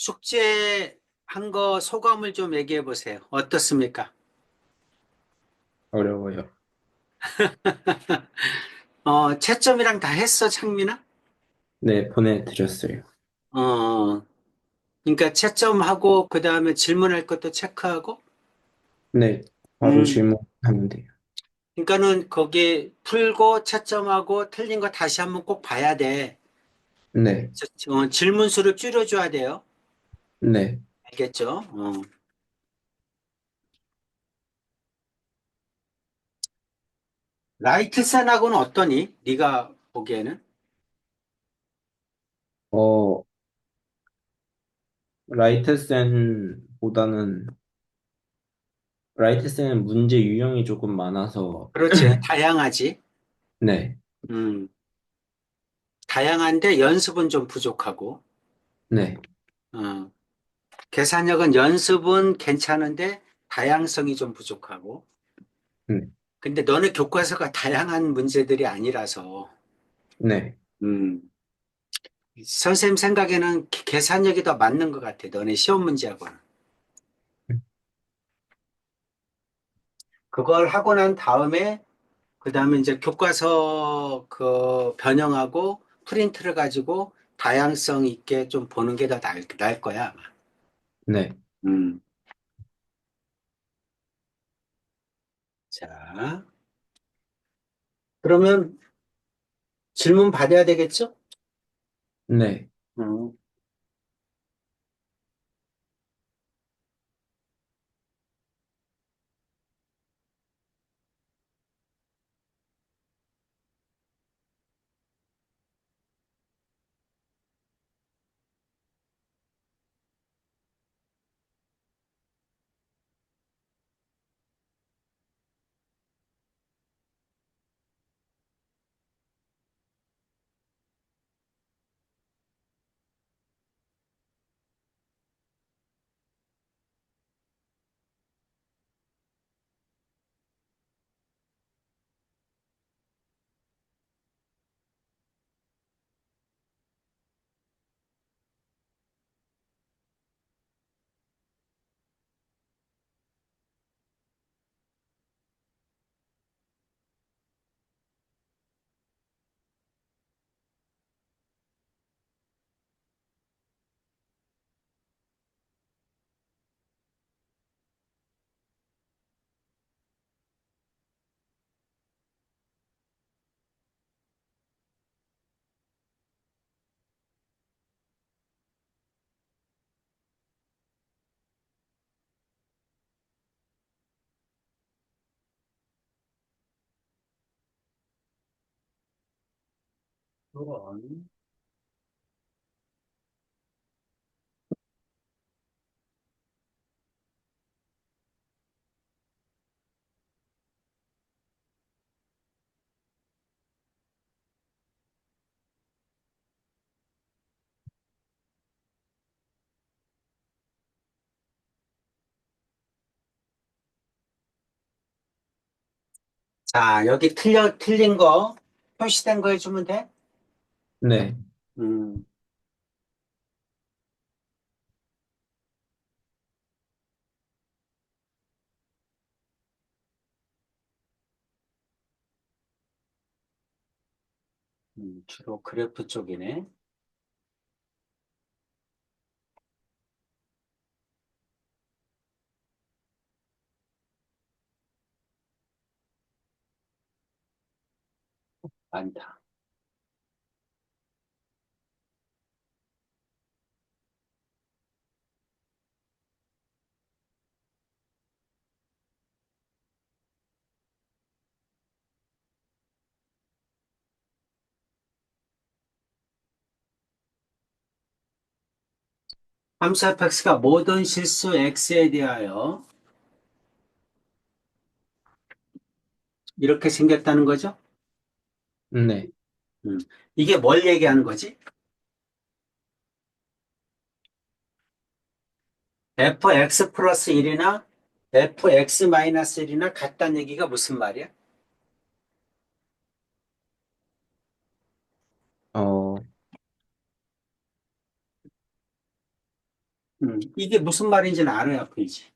숙제한 거 소감을 좀 얘기해 보세요. 어떻습니까? 어려워요. 채점이랑 다 했어, 창민아? 네, 보내드렸어요. 어, 그러니까 채점하고 그다음에 질문할 것도 체크하고. 네, 바로 음, 질문하면 돼요. 그러니까는 거기 풀고 채점하고 틀린 거 다시 한번 꼭 봐야 돼. 네, 질문수를 줄여줘야 돼요. 네. 알겠죠? 라이트센하고는 어떠니? 네가 보기에는? 어, 라이트센보다는, 라이트센은 문제 유형이 조금 많아서, 그렇지, 다양하지. 네, 음, 다양한데 연습은 좀 부족하고. 네, 어. 계산력은 연습은 괜찮은데 다양성이 좀 부족하고. 네, 근데 너네 교과서가 다양한 문제들이 아니라서, 네, 음, 선생님 생각에는 계산력이 더 맞는 것 같아. 너네 시험 문제하고는. 그걸 하고 난 다음에, 그 다음에 이제 교과서 그 변형하고 프린트를 가지고 다양성 있게 좀 보는 게 더 나을 거야, 아마. 네, 음. 자, 그러면 질문 받아야 되겠죠? 네. 음. 그건. 자, 여기 틀린 거, 표시된 거 해주면 돼? 네. 음, 주로 그래프 쪽이네. 많다. 3사 fx가 모든 실수 x에 대하여 이렇게 생겼다는 거죠? 네. 음, 이게 뭘 얘기하는 거지? fx 플러스 1이나 fx 마이너스 1이나 같다는 얘기가 무슨 말이야? 어, 이게 무슨 말인지는 알아야 보이지.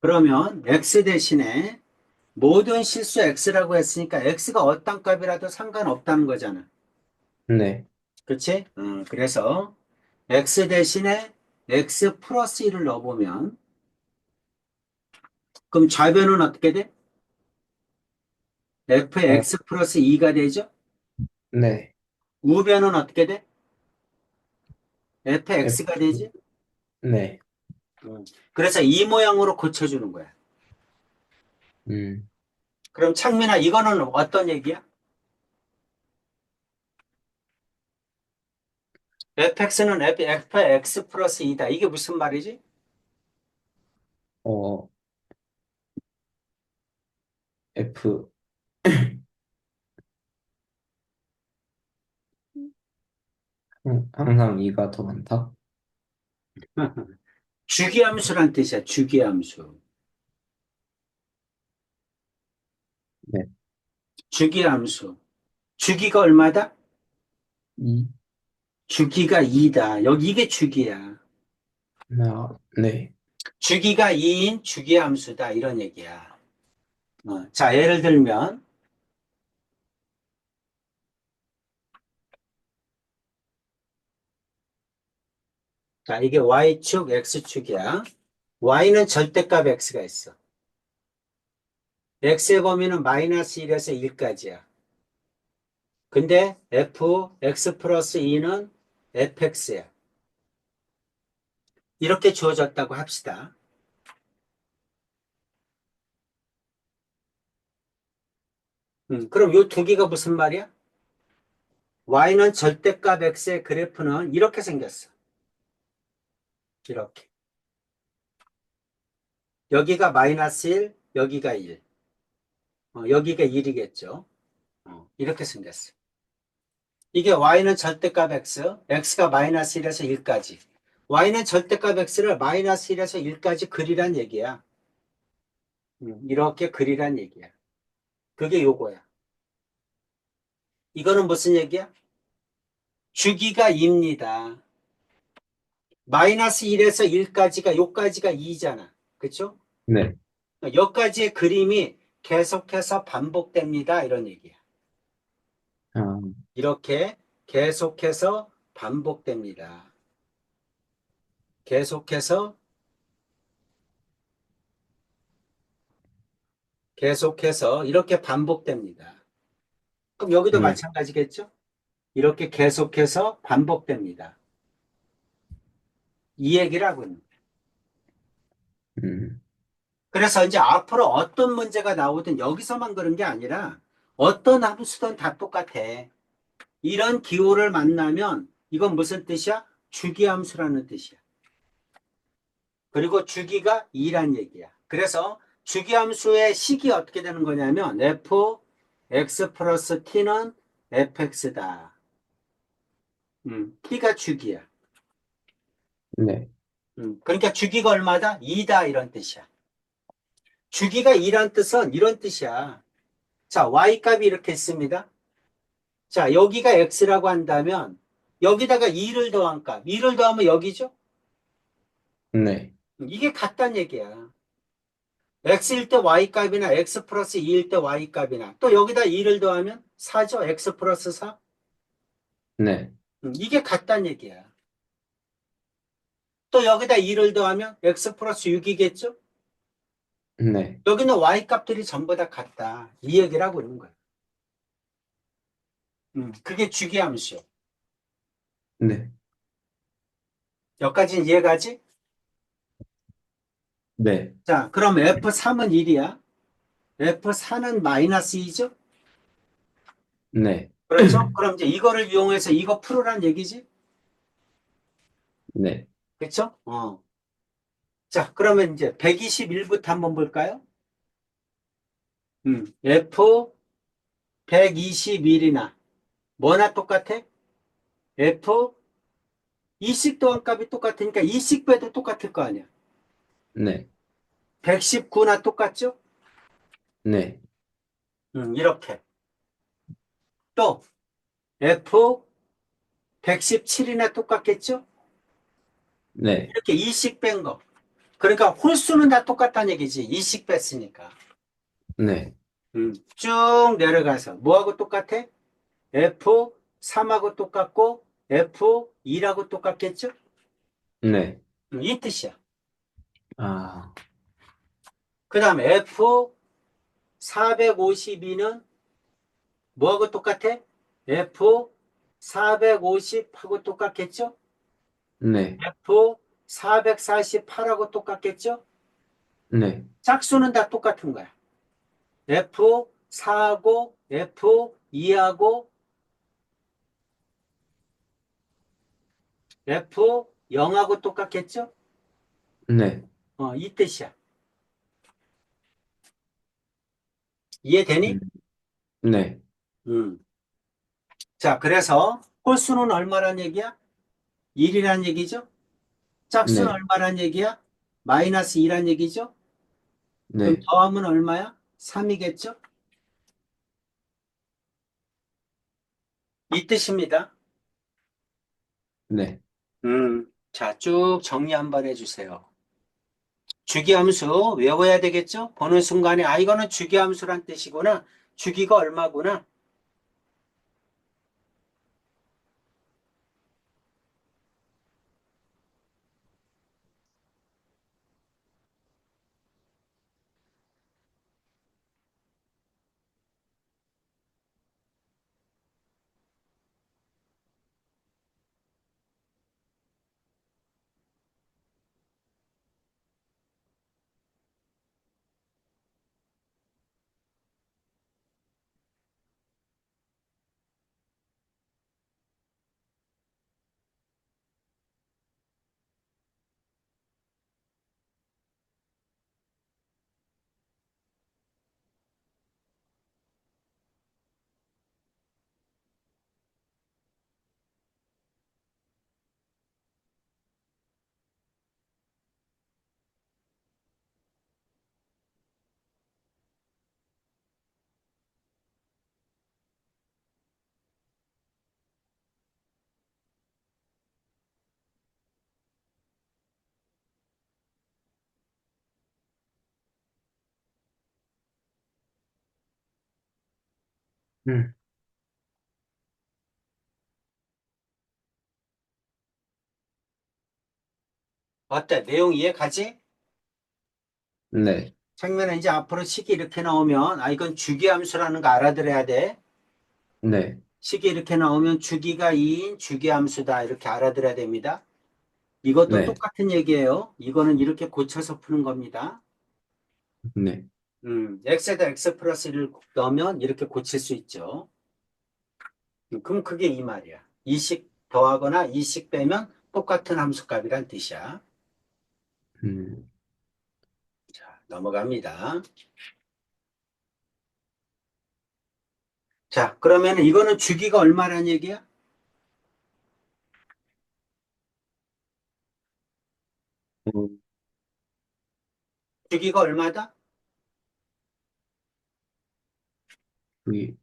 그러면 x 대신에 모든 실수 x라고 했으니까 x가 어떤 값이라도 상관없다는 거잖아. 네. 그렇지? 그래서 x 대신에 x 플러스 1을 넣어보면 그럼 좌변은 어떻게 돼? f의 어, x 플러스 2가 되죠? 네. 우변은 어떻게 돼? f의 F, x가 되지? 네. 그래서 이 모양으로 고쳐주는 거야. 음, 그럼 창민아, 이거는 어떤 얘기야? fx는 f의 x 플러스 2다. 이게 무슨 말이지? 어, F, 항상 2가 더 많다? 주기함수란 뜻이야, 주기함수. 네. 주기함수. 주기가 얼마다? 2, 주기가 2다. 여기 이게 주기야. 네. 주기가 2인 주기함수다. 이런 얘기야. 자, 예를 들면, 자, 이게 y축, x축이야. y는 절대값 x가 있어. x의 범위는 마이너스 1에서 1까지야. 근데 x 플러스 2는 fx야. 이렇게 주어졌다고 합시다. 그럼 이 두 개가 무슨 말이야? y는 절대값 x의 그래프는 이렇게 생겼어. 이렇게. 여기가 마이너스 1, 여기가 1. 여기가 1이겠죠. 이렇게 생겼어. 이게 y는 절대값 x, x가 마이너스 1에서 1까지. y는 절대값 x를 마이너스 1에서 1까지 그리란 얘기야. 이렇게 그리란 얘기야. 그게 요거야. 이거는 무슨 얘기야? 주기가 2입니다. 마이너스 1에서 1까지가 요까지가 2잖아. 그쵸? 네. 여기까지의 그림이 계속해서 반복됩니다. 이런 얘기야. 아, 이렇게 계속해서 반복됩니다. 계속해서 이렇게 반복됩니다. 그럼 여기도 네. 마찬가지겠죠? 이렇게 계속해서 반복됩니다. 이 얘기를 하고 있는 거예요. 음, 그래서 이제 앞으로 어떤 문제가 나오든 여기서만 그런 게 아니라 어떤 함수든 다 똑같아. 이런 기호를 만나면 이건 무슨 뜻이야? 주기함수라는 뜻이야. 그리고 주기가 2란 얘기야. 그래서 주기함수의 식이 어떻게 되는 거냐면 x 플러스 t는 fx다. t가 주기야. 네. 그러니까 주기가 얼마다? 2다 이런 뜻이야. 주기가 2란 뜻은 이런 뜻이야. 자, y값이 이렇게 있습니다. 자, 여기가 x라고 한다면 여기다가 2를 더한 값. 2를 더하면 여기죠? 네. 이게 같다는 얘기야. x일 때 y값이나 x 플러스 2일 때 y값이나 또 여기다 2를 더하면 4죠. x 플러스 4. 네. 이게 같다는 얘기야. 또 여기다 2를 더하면 x 플러스 6이겠죠? 네. 여기는 y값들이 전부 다 같다. 이 얘기를 하고 있는 거야. 그게 주기함수. 네. 여기까지는 이해가지? 네. 자, 그럼 F3은 1이야. F4는 마이너스 2죠? 네. 그렇죠? 그럼 이제 이거를 이용해서 이거 풀으란 얘기지? 네. 그렇죠? 자, 그러면 이제 121부터 한번 볼까요? F 121이나 뭐나 똑같아? F 2씩 더한 값이 똑같으니까 2씩 빼도 똑같을 거 아니야. 네. 119나 똑같죠? 네. 이렇게. 또 F 117이나 똑같겠죠? 네. 이렇게 2씩 뺀 거. 그러니까 홀수는 다 똑같다는 얘기지. 2씩 뺐으니까. 네. 쭉 내려가서 뭐하고 똑같아? F3하고 똑같고 F2라고 똑같겠죠? 네. 이 뜻이야. 아, 그 다음에 F452는 뭐하고 똑같아? F450하고 똑같겠죠? 네. F448하고 똑같겠죠? 네. 짝수는 다 똑같은 거야. F4하고 F2하고 F0하고 똑같겠죠? 네. 이 뜻이야. 이해되니? 음, 네. 음. 자, 그래서 홀수는 얼마란 얘기야? 1이란 얘기죠? 짝수는 네. 얼마란 얘기야? 마이너스 2란 얘기죠? 그럼 네. 더하면 얼마야? 3이겠죠? 이 뜻입니다. 네. 자, 쭉 정리 한번 해주세요. 주기함수 외워야 되겠죠? 보는 순간에, 아, 이거는 주기함수란 뜻이구나. 주기가 얼마구나. 음, 어때? 내용 이해 가지? 네. 장면에 이제 앞으로 식이 이렇게 나오면, 아, 이건 주기함수라는 거 알아들어야 돼. 네. 식이 이렇게 나오면 주기가 2인 주기함수다. 이렇게 알아들어야 됩니다. 이것도 네. 똑같은 얘기예요. 이거는 이렇게 고쳐서 푸는 겁니다. 네. x에다 x 플러스 1을 넣으면 이렇게 고칠 수 있죠. 그럼 그게 이 말이야. 이식 더하거나 이식 빼면 똑같은 함수값이란 뜻이야. 음, 자, 넘어갑니다. 자, 그러면 이거는 주기가 얼마란 얘기야? 음, 주기가 얼마다? 여기,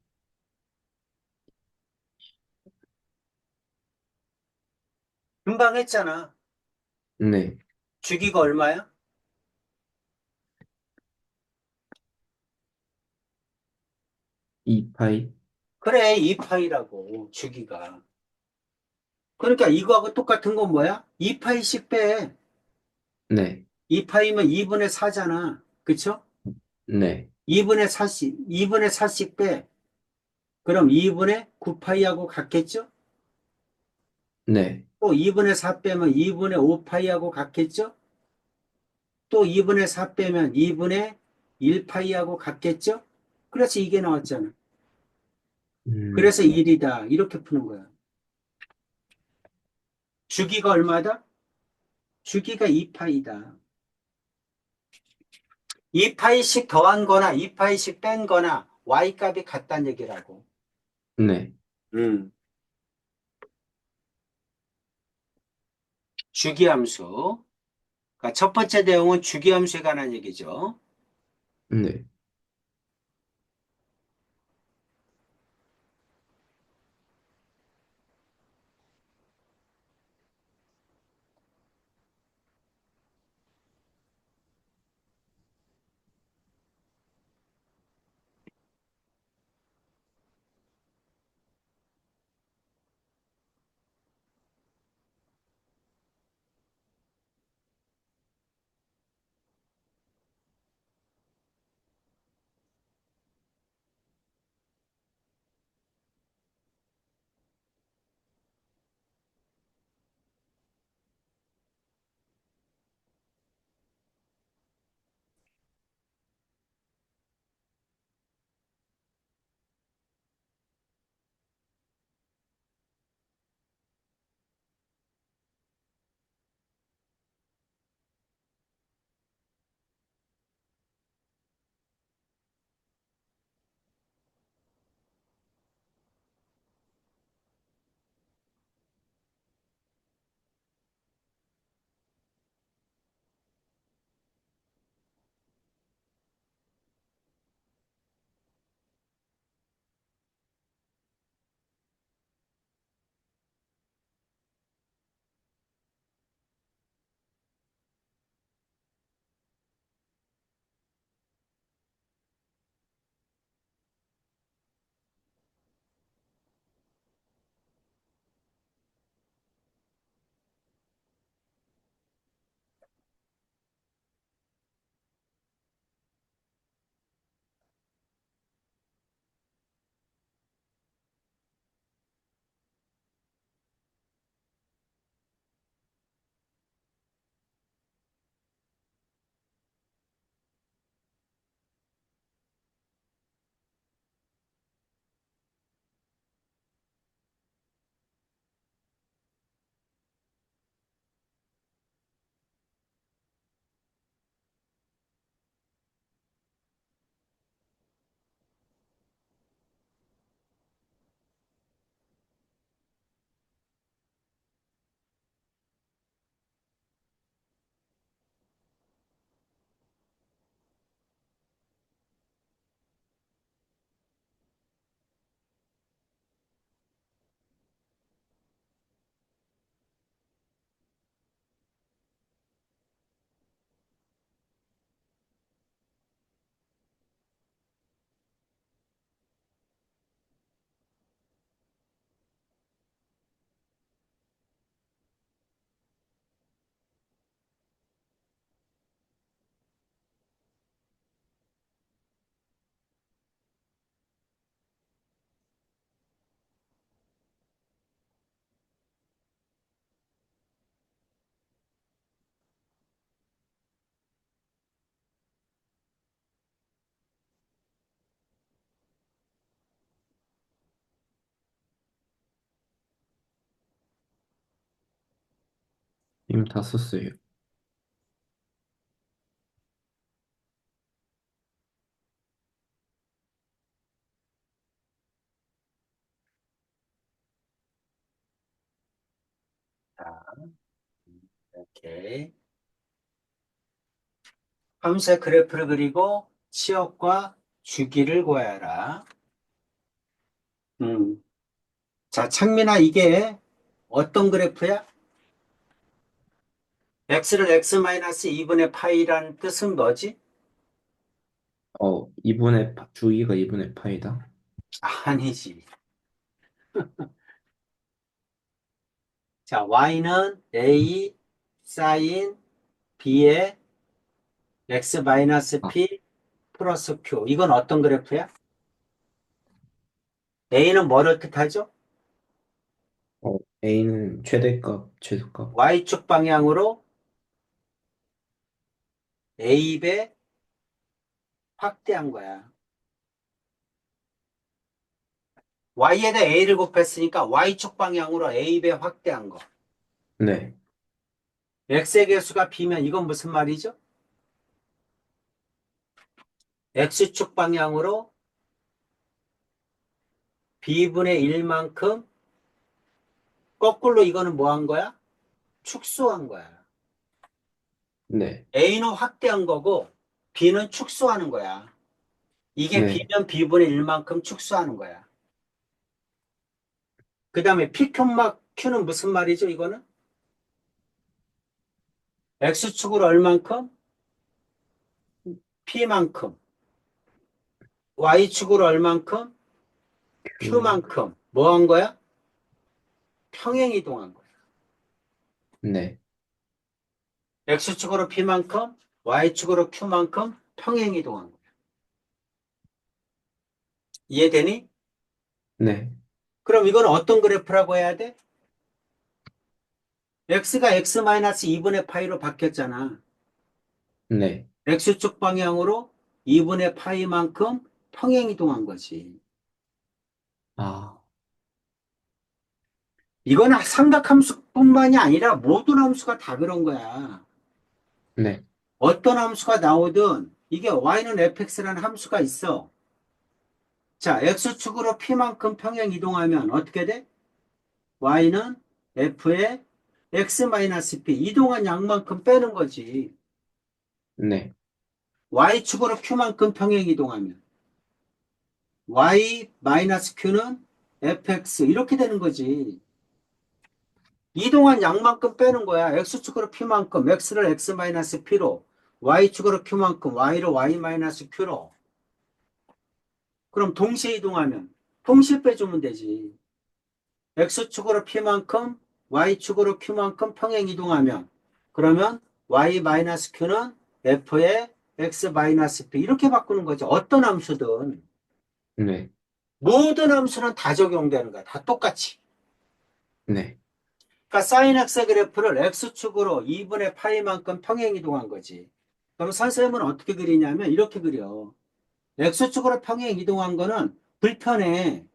금방 했잖아. 네. 주기가 얼마야? 2파이. 그래, 2파이라고, 주기가. 그러니까 이거하고 똑같은 건 뭐야? 2파이씩 빼. 네. 2파이면 2분의 4잖아. 그쵸? 네. 2분의 4씩, 2분의 4씩 빼. 그럼 2분의 9파이하고 같겠죠? 네. 또 2분의 4 빼면 2분의 5파이하고 같겠죠? 또 2분의 4 빼면 2분의 1파이하고 같겠죠? 그래서 이게 나왔잖아. 그래서 네. 1이다. 이렇게 푸는 거야. 주기가 얼마다? 주기가 2파이다. 2파이씩 더한 거나 2파이씩 뺀 거나 y값이 같다는 얘기라고. 네. 음. 주기함수. 그러니까 첫 번째 내용은 주기함수에 관한 얘기죠. 네. 이미 다 썼어요. 자, 이렇게. 함수의 그래프를 그리고 치역과 주기를 구하여라. 음. 자, 창민아, 이게 어떤 그래프야? x를 x-2분의 파이라는 뜻은 뭐지? 주기가 2분의 파이다. 아니지. 자, y는 a 사인 b의 아, x-p 플러스 q. 이건 어떤 그래프야? a는 뭐를 뜻하죠? A는 최대값, 최소값. y축 방향으로 a배 확대한 거야. y에다 a를 곱했으니까 y축 방향으로 a배 확대한 거. 네. x의 개수가 b면 이건 무슨 말이죠? x축 방향으로 b분의 1만큼 거꾸로 이거는 뭐 한 거야? 축소한 거야. 네. A는 확대한 거고 B는 축소하는 거야. 이게 네. B면 B분의 1만큼 축소하는 거야. 그 다음에 P, Q는 무슨 말이죠, 이거는? X축으로 얼만큼? P만큼. Y축으로 얼만큼? 음, Q만큼. 뭐 한 거야? 평행 이동한 거야. 네. X축으로 P만큼, Y축으로 Q만큼 평행 이동한 거야. 이해되니? 네. 그럼 이건 어떤 그래프라고 해야 돼? X가 X-2분의 파이로 바뀌었잖아. 네. X축 방향으로 2분의 파이만큼 평행 이동한 거지. 아, 이건 삼각함수뿐만이 아니라 모든 함수가 다 그런 거야. 네. 어떤 함수가 나오든 이게 y는 fx라는 함수가 있어. 자, x축으로 p만큼 평행 이동하면 어떻게 돼? y는 f의 x-p 이동한 양만큼 빼는 거지. 네. y축으로 q만큼 평행 이동하면 y-q는 fx 이렇게 되는 거지. 이동한 양만큼 빼는 거야. x축으로 p만큼, x를 x-p로, y축으로 q만큼, y를 y-q로. 그럼 동시에 이동하면 동시에 빼주면 되지. x축으로 p만큼, y축으로 q만큼 평행 이동하면 그러면 y-q는 f의 x-p 이렇게 바꾸는 거죠. 어떤 함수든 네. 모든 함수는 다 적용되는 거야. 다 똑같이. 네. 그러니까 사인 x 그래프를 x축으로 2분의 파이만큼 평행 이동한 거지. 그럼 선생님은 어떻게 그리냐면 이렇게 그려. x축으로 평행 이동한 거는 불편해.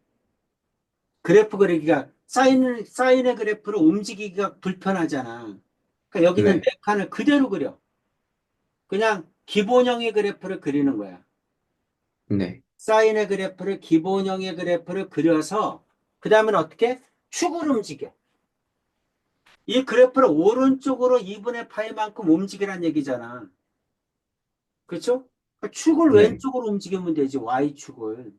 그래프 그리기가 사인의 그래프로 움직이기가 불편하잖아. 그러니까 여기는 네 네. 칸을 그대로 그려. 그냥 기본형의 그래프를 그리는 거야. 네. 사인의 그래프를 기본형의 그래프를 그려서 그 다음엔 어떻게? 축을 움직여. 이 그래프를 오른쪽으로 2분의 파이만큼 움직이란 얘기잖아. 그렇죠? 그러니까 축을 네. 왼쪽으로 움직이면 되지. Y축을.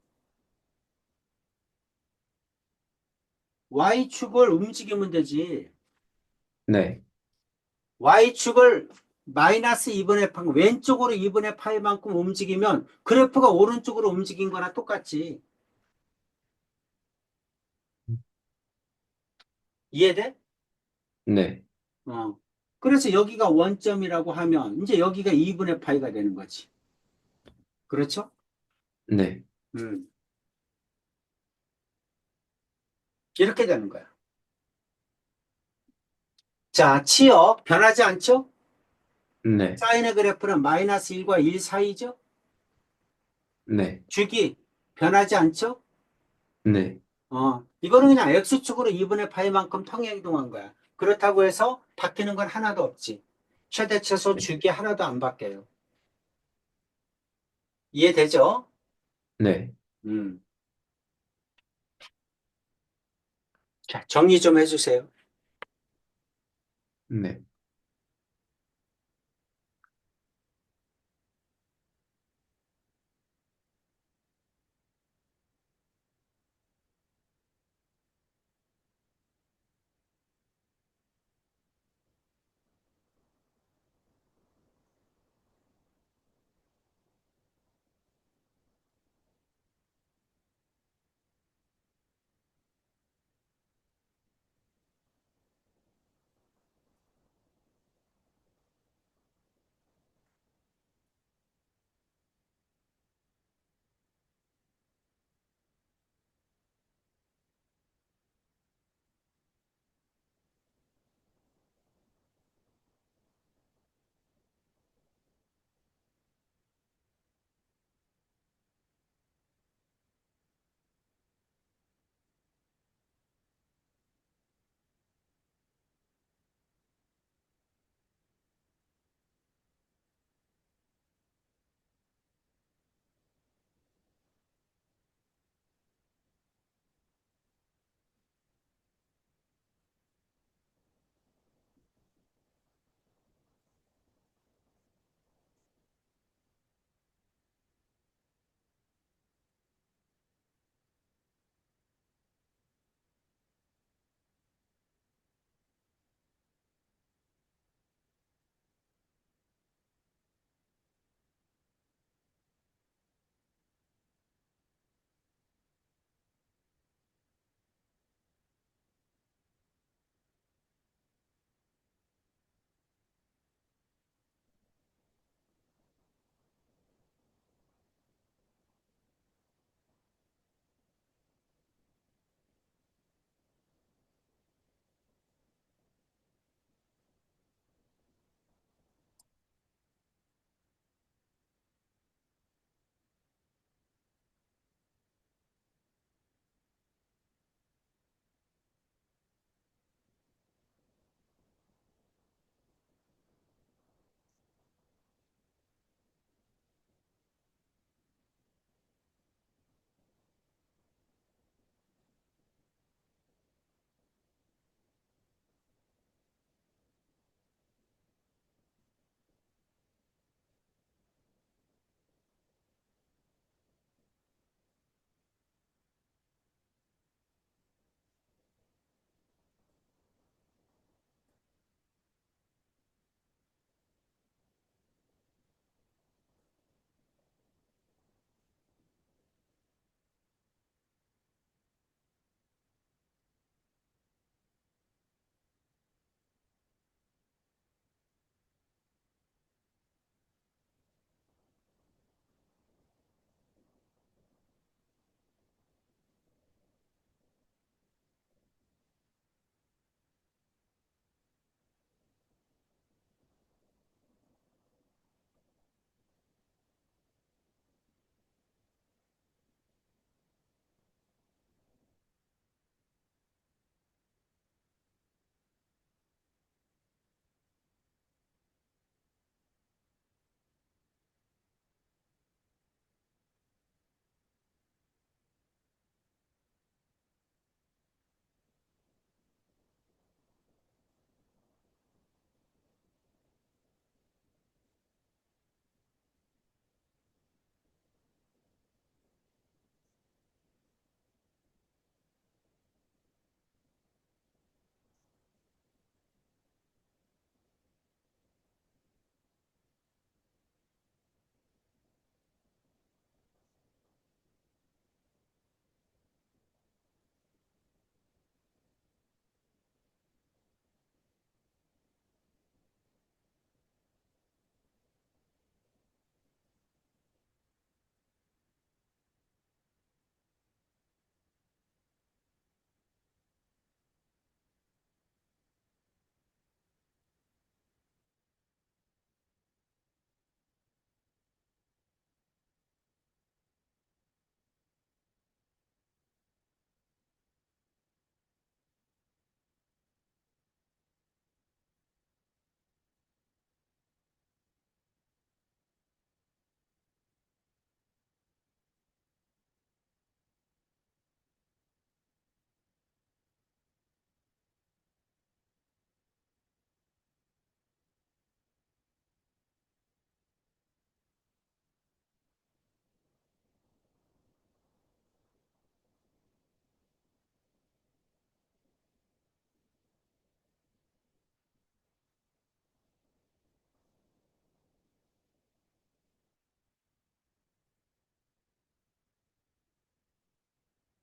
Y축을 움직이면 되지. 네. Y축을 마이너스 2분의 파, 왼쪽으로 2분의 파이만큼 움직이면 그래프가 오른쪽으로 움직인 거나 똑같지. 이해돼? 네. 어. 그래서 여기가 원점이라고 하면 이제 여기가 2분의 파이가 되는 거지. 그렇죠? 네. 음. 이렇게 되는 거야. 자, 치어 변하지 않죠? 네. 사인의 그래프는 마이너스 1과 1 사이죠? 네. 주기 변하지 않죠? 네. 이거는 그냥 x축으로 2분의 파이만큼 평행 이동한 거야. 그렇다고 해서 바뀌는 건 하나도 없지. 최대 최소 주기 하나도 안 바뀌어요. 이해되죠? 네. 음. 자, 정리 좀 해주세요. 네.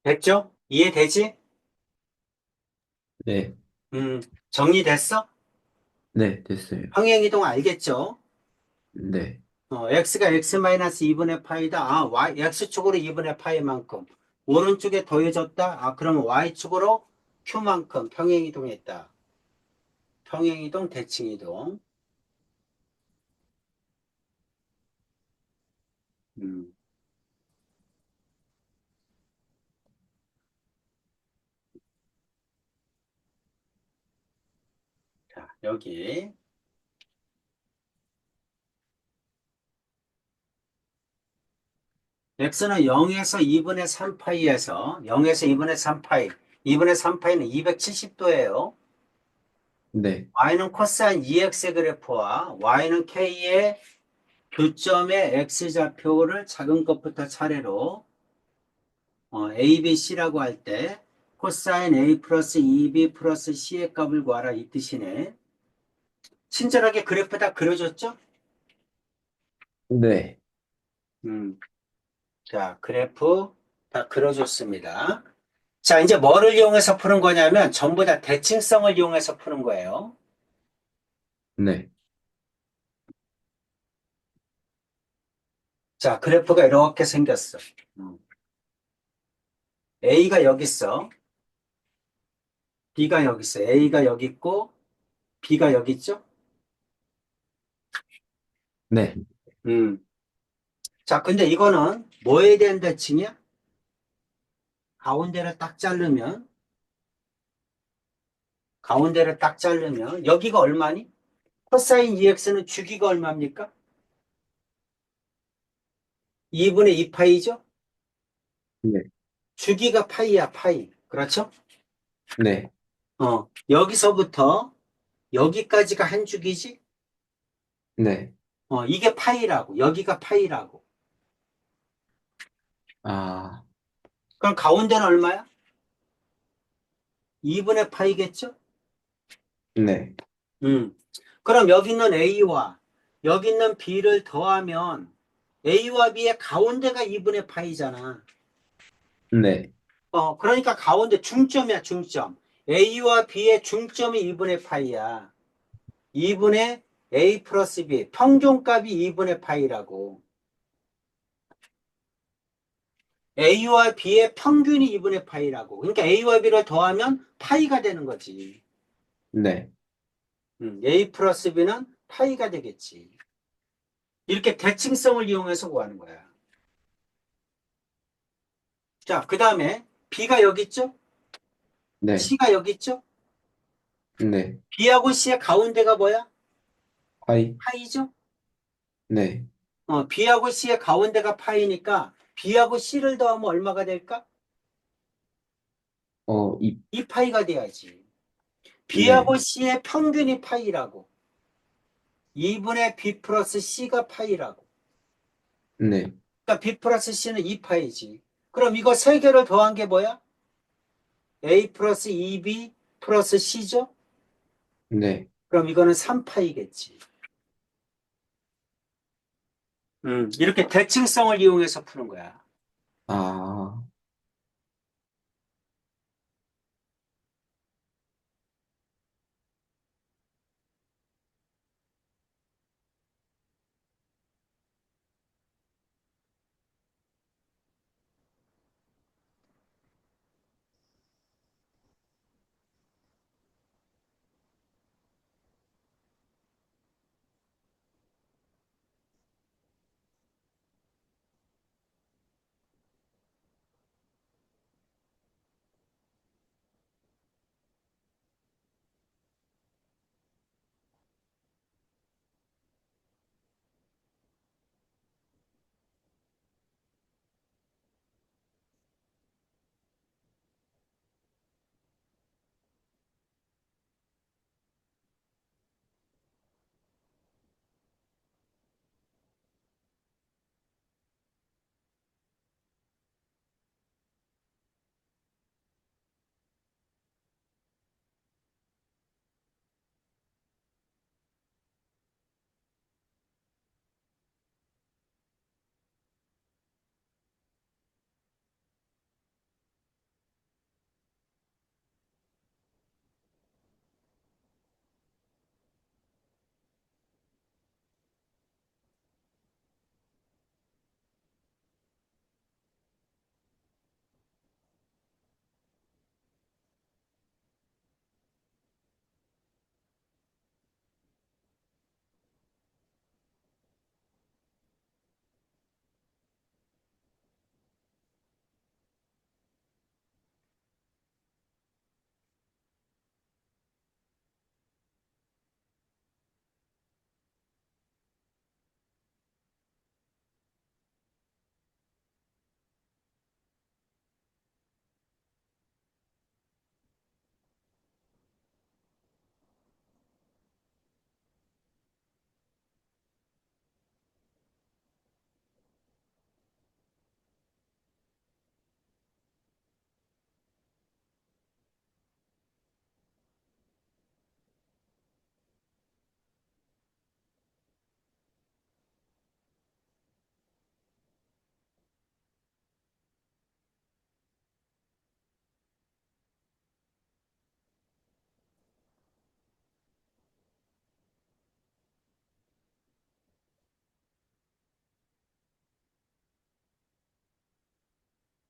됐죠? 이해되지? 네. 음, 정리됐어? 네, 됐어요. 평행이동 알겠죠? 네. x가 x-2분의 파이다. 아, x축으로 2분의 파이만큼. 오른쪽에 더해졌다. 아, 그러면 y축으로 q만큼 평행이동했다. 평행이동, 대칭이동. 음, 자, 여기. x는 0에서 2분의 3파이에서 0에서 2분의 3파이. 2분의 3파이는 270도예요. 네. y는 코사인 2x의 그래프와 y는 k의 교점의 x좌표를 작은 것부터 차례로 A, B, C라고 할 때 코사인 A 플러스 2B 플러스 C의 값을 구하라 이 뜻이네. 친절하게 그래프 다 그려줬죠? 네. 음, 자, 그래프 다 그려줬습니다. 자, 이제 뭐를 이용해서 푸는 거냐면 전부 다 대칭성을 이용해서 푸는 거예요. 네. 자, 그래프가 이렇게 생겼어. 음, A가 여기 있어. B가 여기 있어. A가 여기 있고 B가 여기 있죠? 네. 음. 자, 근데 이거는 뭐에 대한 대칭이야? 가운데를 딱 자르면 가운데를 딱 자르면 여기가 얼마니? 코사인 2x는 주기가 얼마입니까? 2분의 2파이죠? 네. 주기가 파이야, 파이. 그렇죠? 네. 여기서부터 여기까지가 한 주기지? 네. 이게 파이라고. 여기가 파이라고. 아, 그럼 가운데는 얼마야? 2분의 파이겠죠? 네. 음. 그럼 여기 있는 a와 여기 있는 b를 더하면 a와 b의 가운데가 2분의 파이잖아. 네. 그러니까 가운데 중점이야, 중점. A와 B의 중점이 2분의 파이야. 2분의 A 플러스 B. 평균값이 2분의 파이라고. A와 B의 평균이 2분의 파이라고. 그러니까 A와 B를 더하면 파이가 되는 거지. 네. A 플러스 B는 파이가 되겠지. 이렇게 대칭성을 이용해서 구하는 거야. 자, 그 다음에 B가 여기 있죠? 네. C가 여기 있죠? 네. B하고 C의 가운데가 뭐야? 파이. 파이죠? 네. B하고 C의 가운데가 파이니까 B하고 C를 더하면 얼마가 될까? 이, 2파이가 돼야지. 네. B하고 C의 평균이 파이라고. 2분의 B 플러스 C가 파이라고. 네. 그러니까 B 플러스 C는 2파이지. 그럼 이거 세 개를 더한 게 뭐야? A 플러스 2B 플러스 C죠? 네. 그럼 이거는 3파이겠지. 이렇게 대칭성을 이용해서 푸는 거야. 아,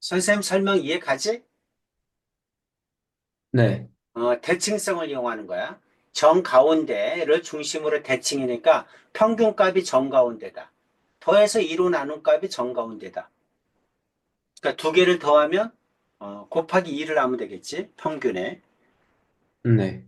선생님 설명 이해 가지? 네. 대칭성을 이용하는 거야. 정 가운데를 중심으로 대칭이니까 평균값이 정 가운데다. 더해서 2로 나눈 값이 정 가운데다. 그러니까 두 개를 더하면 곱하기 2를 하면 되겠지. 평균에. 네.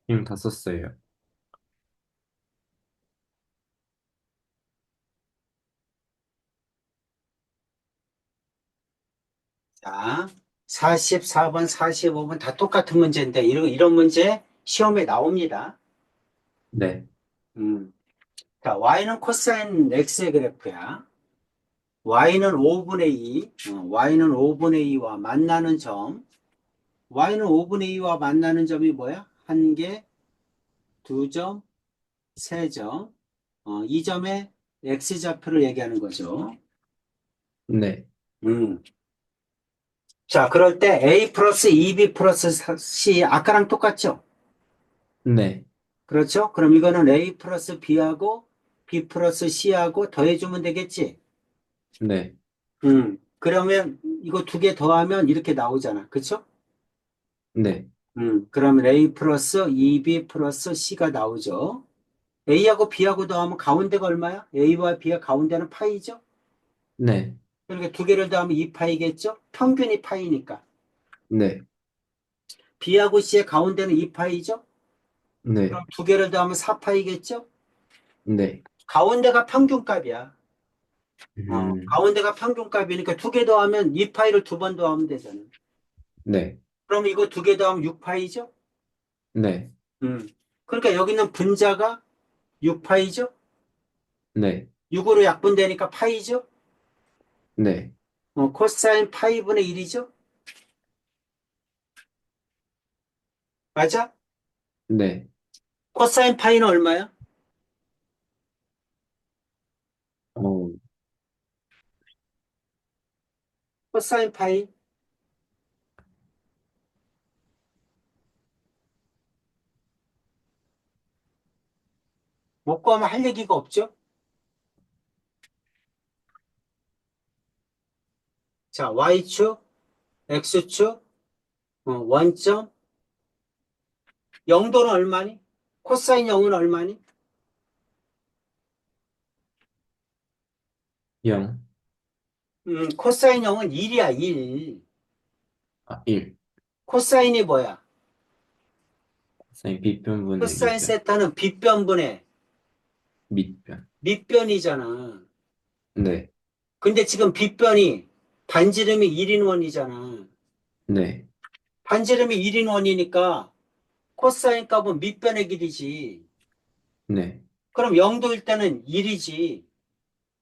지금 다 썼어요. 자, 44번, 45번 다 똑같은 문제인데 이런 문제 시험에 나옵니다. 네. 음. 자, y는 코사인 x의 그래프야. y는 5분의 2, y는 5분의 2와 만나는 점. y는 5분의 2와 만나는 점이 뭐야? 한 개, 두 점, 세 점. 이 점의 x좌표를 얘기하는 거죠. 네. 음. 자, 그럴 때 a 플러스 2b 플러스 c 아까랑 똑같죠? 네. 그렇죠? 그럼 이거는 a 플러스 b하고 b 플러스 c하고 더해주면 되겠지? 네. 그러면 이거 두 개 더하면 이렇게 나오잖아. 그쵸? 네. 그러면 A 플러스 2B 플러스 C가 나오죠. A하고 B하고 더하면 가운데가 얼마야? A와 B의 가운데는 파이죠? 네. 그러니까 두 개를 더하면 2파이겠죠? 평균이 파이니까. 네. B하고 C의 가운데는 2파이죠? 네. 그럼 두 개를 더하면 4파이겠죠? 네. 가운데가 평균값이야. 음. 가운데가 평균값이니까 두 개 더하면 2파이를 두 번 더하면 되잖아. 네. 그럼 이거 두 개 더하면 6파이죠? 네. 그러니까 여기는 분자가 6파이죠? 네. 6으로 약분되니까 파이죠? 네. 코사인 파이분의 1이죠? 맞아? 네. 코사인 파이는 얼마야? 어, 코사인 파이. 못 구하면 할 얘기가 없죠? 자, Y축, X축, 원점, 0도는 얼마니? 코사인 0은 얼마니? 0. 코사인 0은 1이야, 1. 아, 1. 코사인이 뭐야? 사인 빗변분의 코사인 밑변. 세타는 빗변분의 밑변. 밑변이잖아. 네. 근데 지금 빗변이 반지름이 1인원이잖아. 네. 반지름이 1인원이니까 코사인 값은 밑변의 길이지. 네. 그럼 0도일 때는 1이지.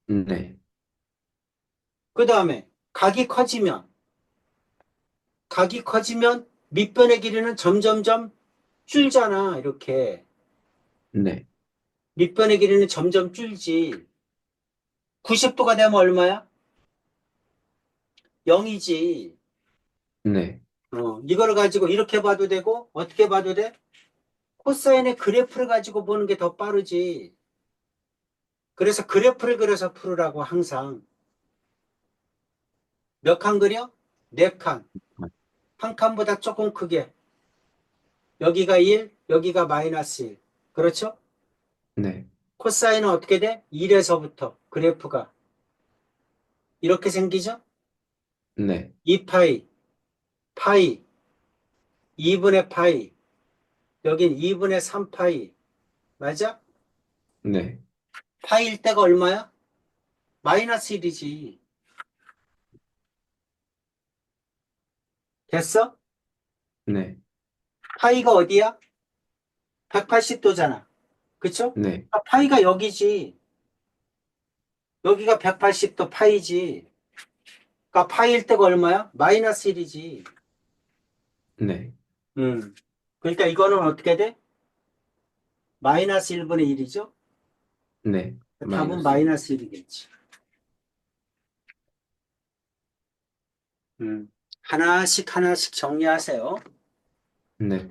네. 그 다음에 각이 커지면 밑변의 길이는 점점점 줄잖아. 이렇게. 네. 밑변의 길이는 점점 줄지. 90도가 되면 얼마야? 0이지. 네. 이걸 가지고 이렇게 봐도 되고 어떻게 봐도 돼? 코사인의 그래프를 가지고 보는 게 더 빠르지. 그래서 그래프를 그려서 풀으라고 항상. 몇 칸 그려? 네 칸. 한 칸보다 조금 크게. 여기가 1, 여기가 마이너스 1. 그렇죠? 네. 코사인은 어떻게 돼? 1에서부터 그래프가 이렇게 생기죠? 네. 2파이, 파이, 2분의 파이, 여긴 2분의 3파이. 맞아? 네. 파이일 때가 얼마야? 마이너스 1이지. 됐어? 네. 파이가 어디야? 180도잖아. 그쵸? 네. 아, 파이가 여기지. 여기가 180도 파이지. 그러니까 파이일 때가 얼마야? 마이너스 1이지. 네. 그러니까 이거는 어떻게 돼? 마이너스 1분의 1이죠? 네. 답은 마이너스 1. 마이너스 1이겠지. 하나씩 하나씩 정리하세요. 네.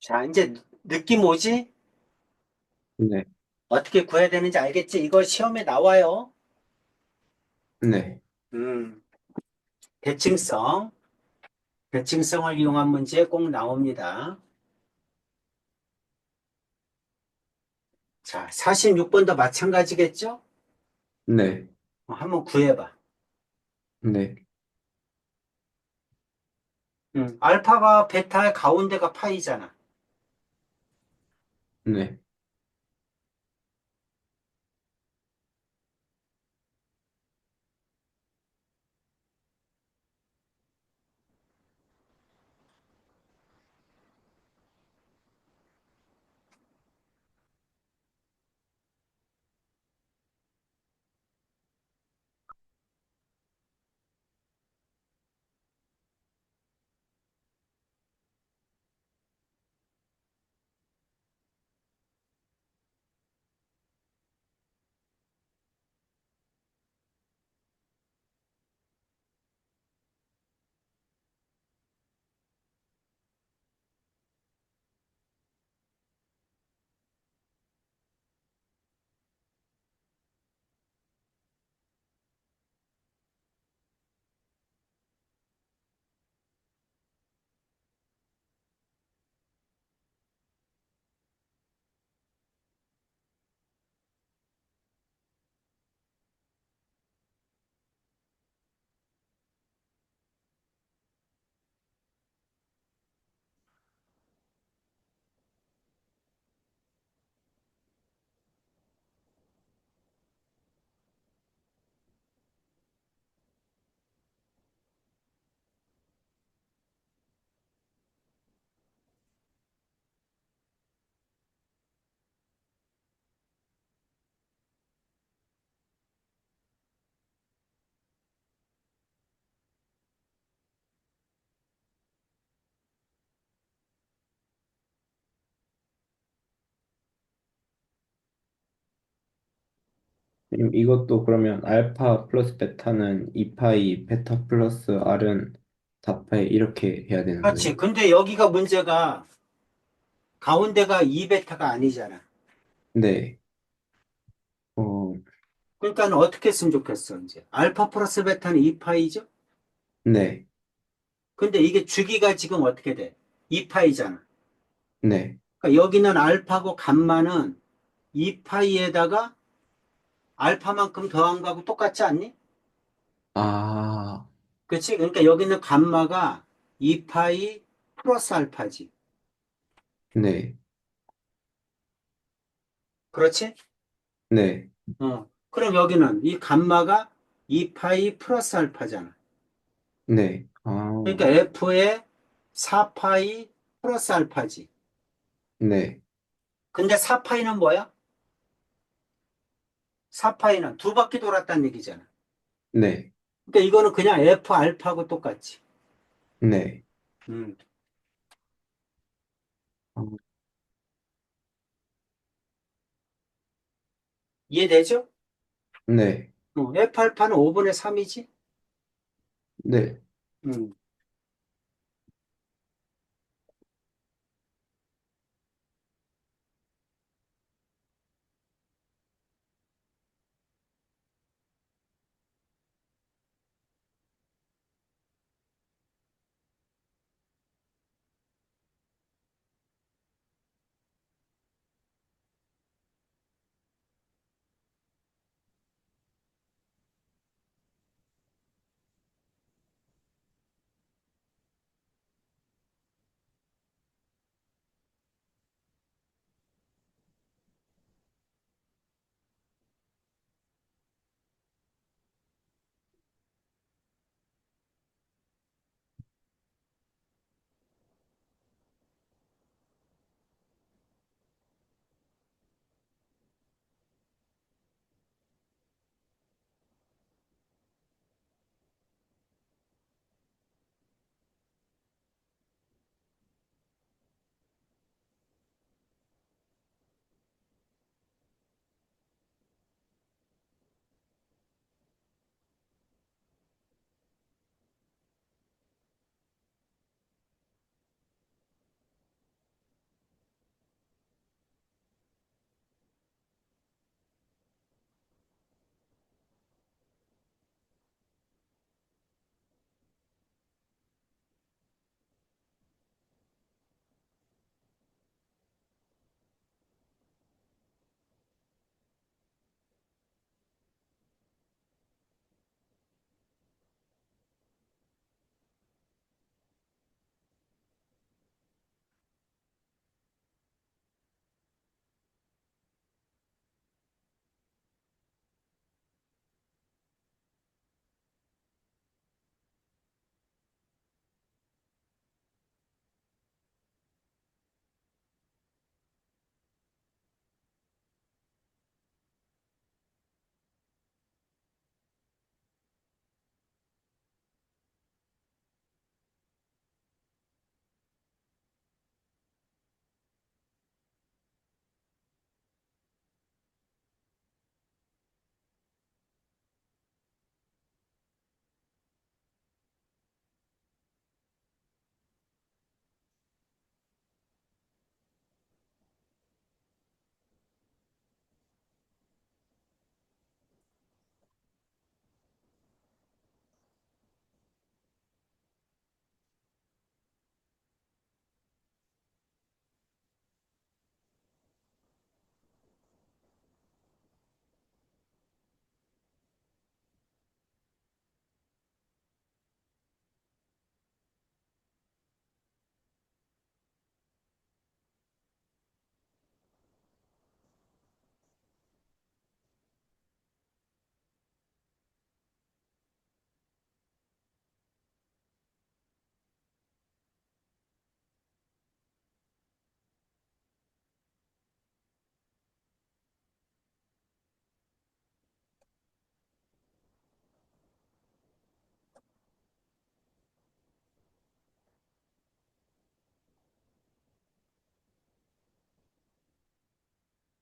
자, 이제 느낌 오지? 네. 어떻게 구해야 되는지 알겠지? 이거 시험에 나와요. 네. 음, 대칭성. 대칭성을 이용한 문제 꼭 나옵니다. 자, 46번도 마찬가지겠죠? 네. 한번 구해봐. 네. 알파가 베타의 가운데가 파이잖아. 네. 이것도 그러면 알파 플러스 베타는 2파이, 베타 플러스 R은 4파이 이렇게 해야 되는 그렇지. 거예요? 근데 여기가 문제가 가운데가 2베타가 아니잖아. 네. 어, 그러니까 어떻게 했으면 좋겠어, 이제. 알파 플러스 베타는 2파이죠? 네. 근데 이게 주기가 지금 어떻게 돼? 2파이잖아. 네. 그러니까 여기는 알파고 감마는 2파이에다가 알파만큼 더한 거하고 똑같지 않니? 아, 그렇지? 그러니까 여기는 감마가 2파이 플러스 알파지. 네. 그렇지? 네. 그럼 여기는 이 감마가 2파이 플러스 알파잖아. 네. 그러니까 F의 4파이 플러스 알파지. 네. 근데 4파이는 뭐야? 4파이는 두 바퀴 돌았다는 얘기잖아. 네. 그러니까 이거는 그냥 F 알파하고 똑같지. 네. 음. 어, 이해되죠? 네. F 알파는 5분의 3이지? 네.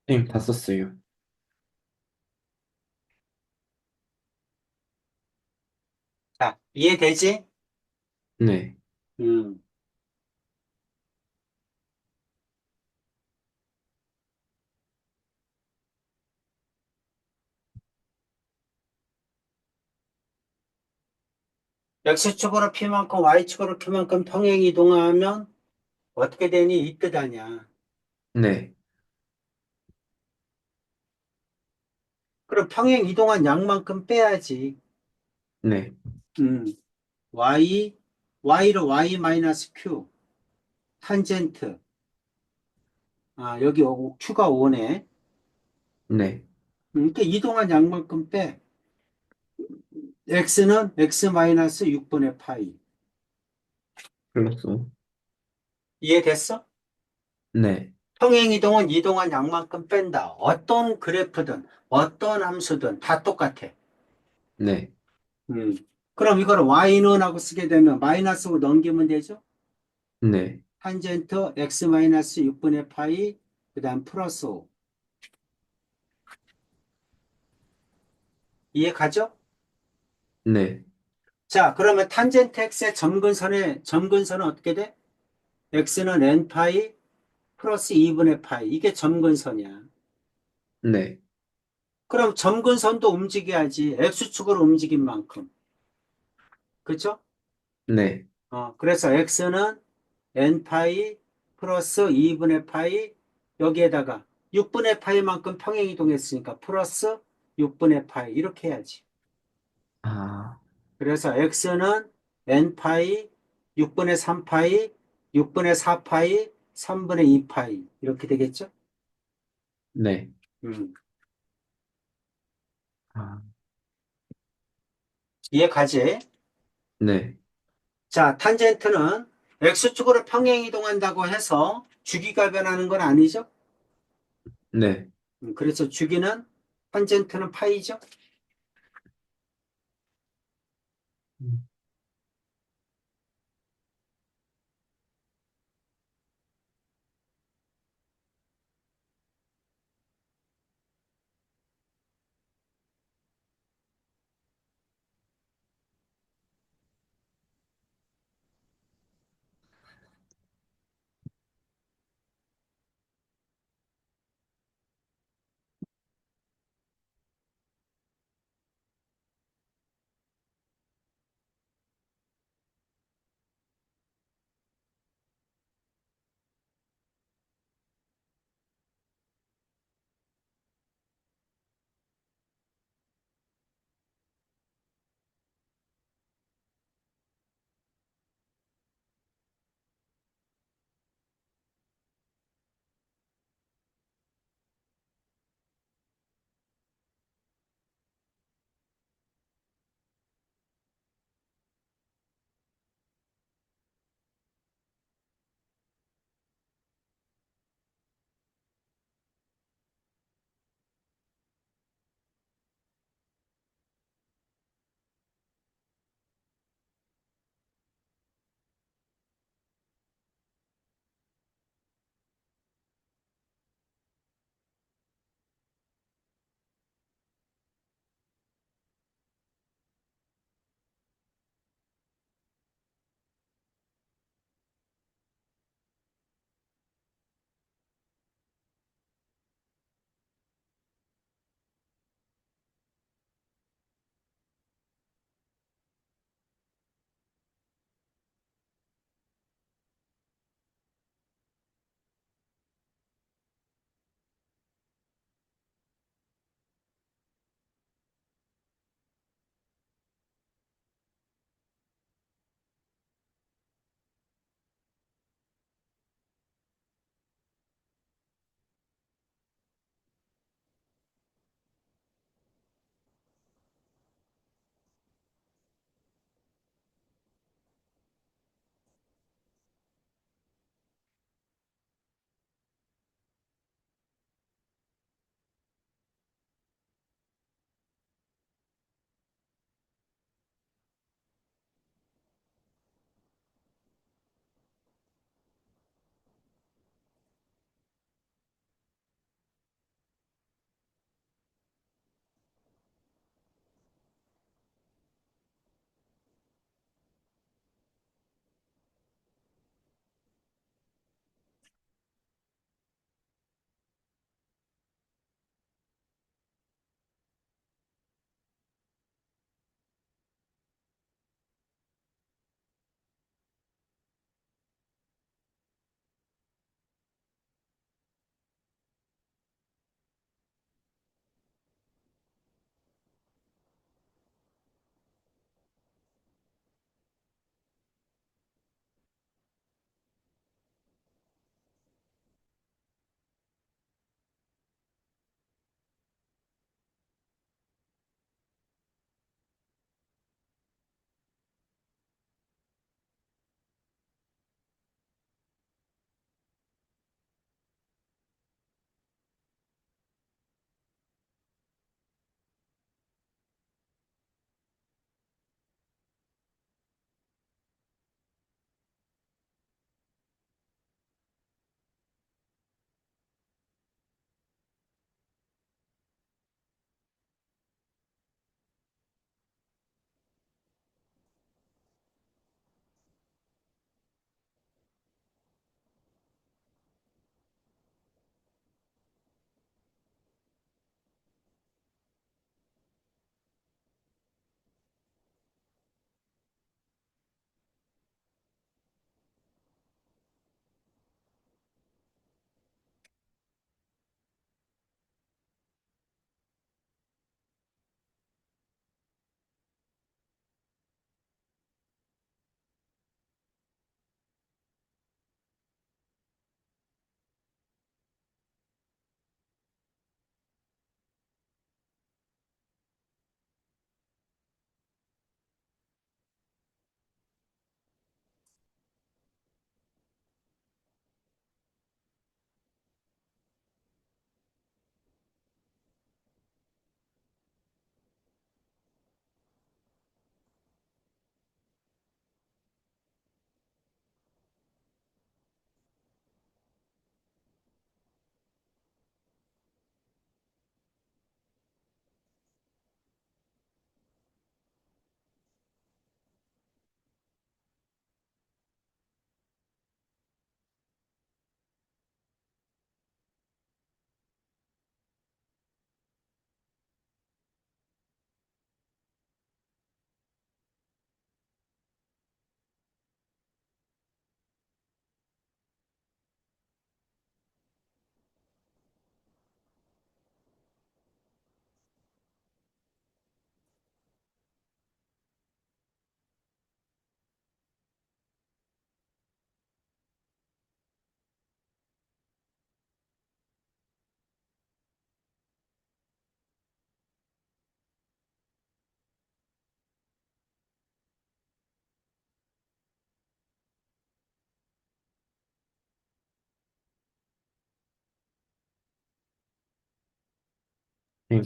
선생님 다 썼어요. 자, 이해되지? 네, 음. X축으로 P만큼 Y축으로 Q만큼 평행 이동하면 어떻게 되니? 이 뜻 아니야. 네, 그럼 평행 이동한 양만큼 빼야지. 네, 음. Y, Y로 Y 마이너스 Q, 탄젠트. 아, 여기 Q가 5네. 네, 그러니까 이동한 양만큼 빼. X는 X 마이너스 6분의 파이. 플러스, 이해됐어? 네, 평행 이동은 이동한 양만큼 뺀다. 어떤 그래프든 어떤 함수든 다 똑같아. 네, 음. 그럼 이걸 y는 하고 쓰게 되면 마이너스로 넘기면 되죠? 네, 탄젠트 x 마이너스 6분의 파이 그다음 플러스 5. 이해 가죠? 네, 자, 그러면 탄젠트 x의 점근선은 어떻게 돼? x는 n 파이 플러스 2분의 파이. 이게 점근선이야. 네, 그럼 점근선도 움직여야지. x축으로 움직인 만큼. 그렇죠? 네, 그래서 x는 n파이 플러스 2분의 파이 여기에다가 6분의 파이만큼 평행 이동했으니까 플러스 6분의 파이 이렇게 해야지. 아, 그래서 x는 n파이 6분의 3파이 6분의 4파이 3분의 2파이 이렇게 되겠죠? 네, 음, 아, 이해 가지? 네, 자, 탄젠트는 x축으로 평행 이동한다고 해서 주기가 변하는 건 아니죠? 네. 그래서 주기는 탄젠트는 파이죠?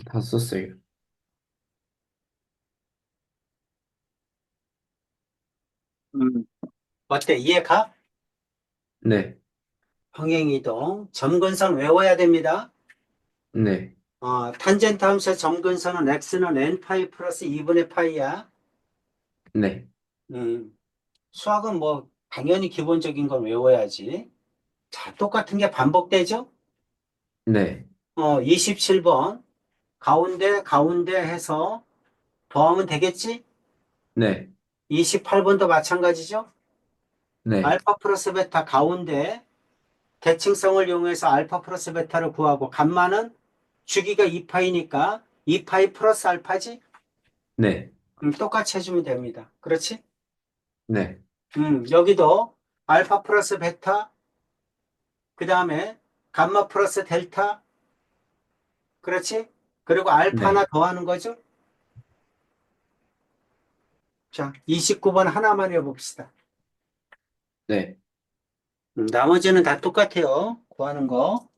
다 썼어요. 음. 어때? 이해가? 네, 평행이동. 점근선 외워야 됩니다. 네, 탄젠트 함수의 점근선은 x는 n 파이 플러스 2분의 파이야. 네, 음. 수학은 뭐 당연히 기본적인 건 외워야지. 자, 똑같은 게 반복되죠? 네, 27번. 가운데, 가운데 해서 더하면 되겠지? 네, 28번도 마찬가지죠? 네, 알파 플러스 베타 가운데 대칭성을 이용해서 알파 플러스 베타를 구하고 감마는 주기가 2파이니까 2파이 플러스 알파지? 네, 똑같이 해주면 됩니다. 그렇지? 네, 여기도 알파 플러스 베타, 그 다음에 감마 플러스 델타, 그렇지? 그리고 알파나 네, 더하는 거죠? 자, 29번 하나만 해봅시다. 네. 나머지는 다 똑같아요. 구하는 거.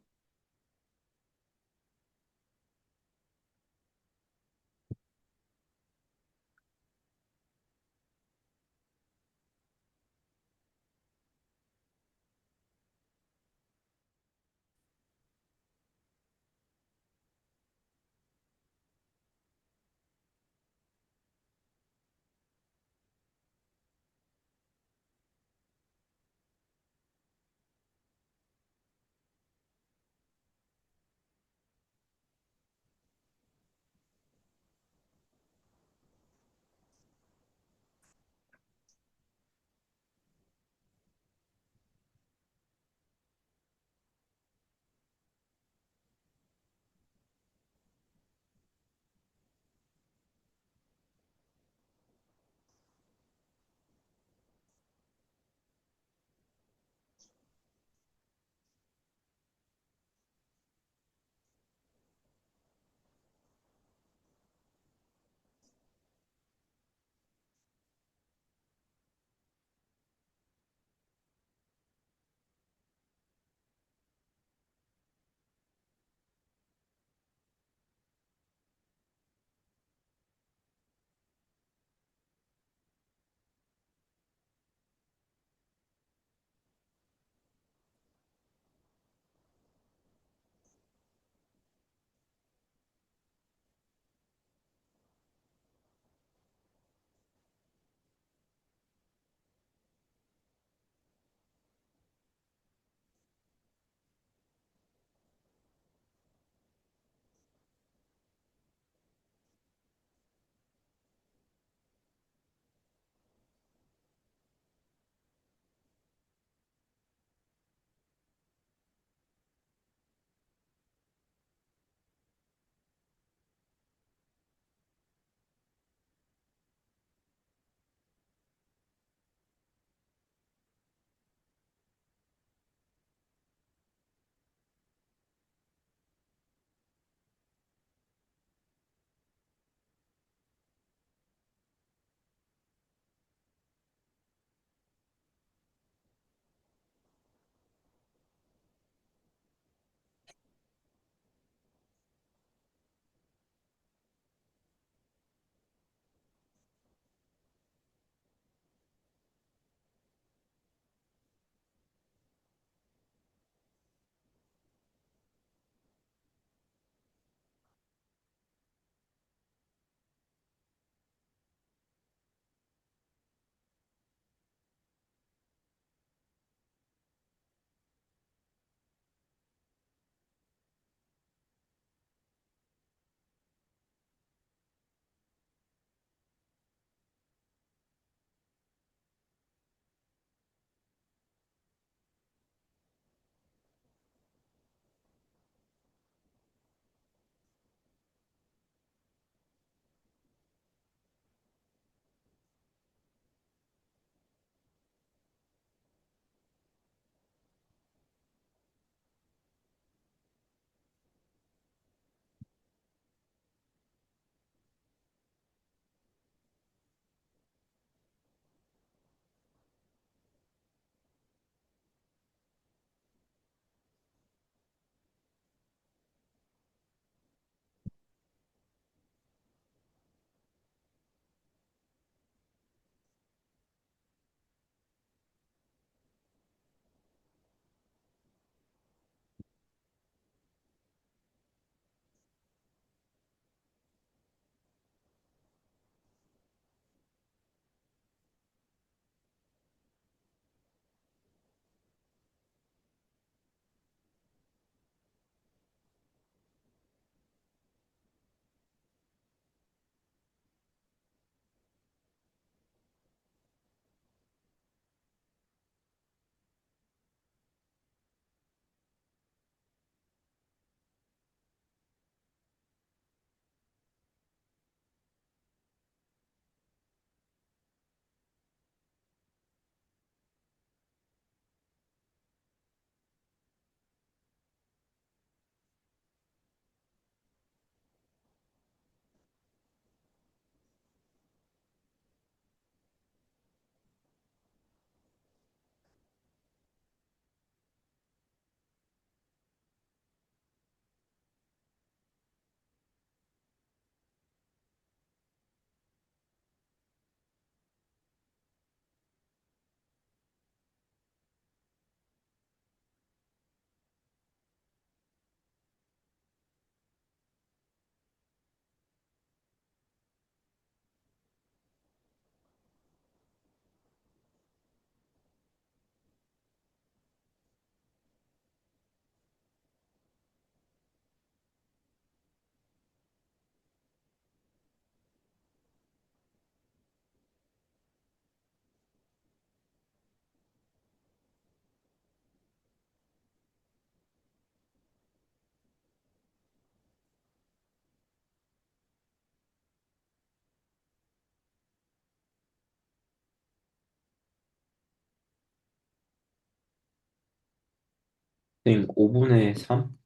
선생님, 5분의 3?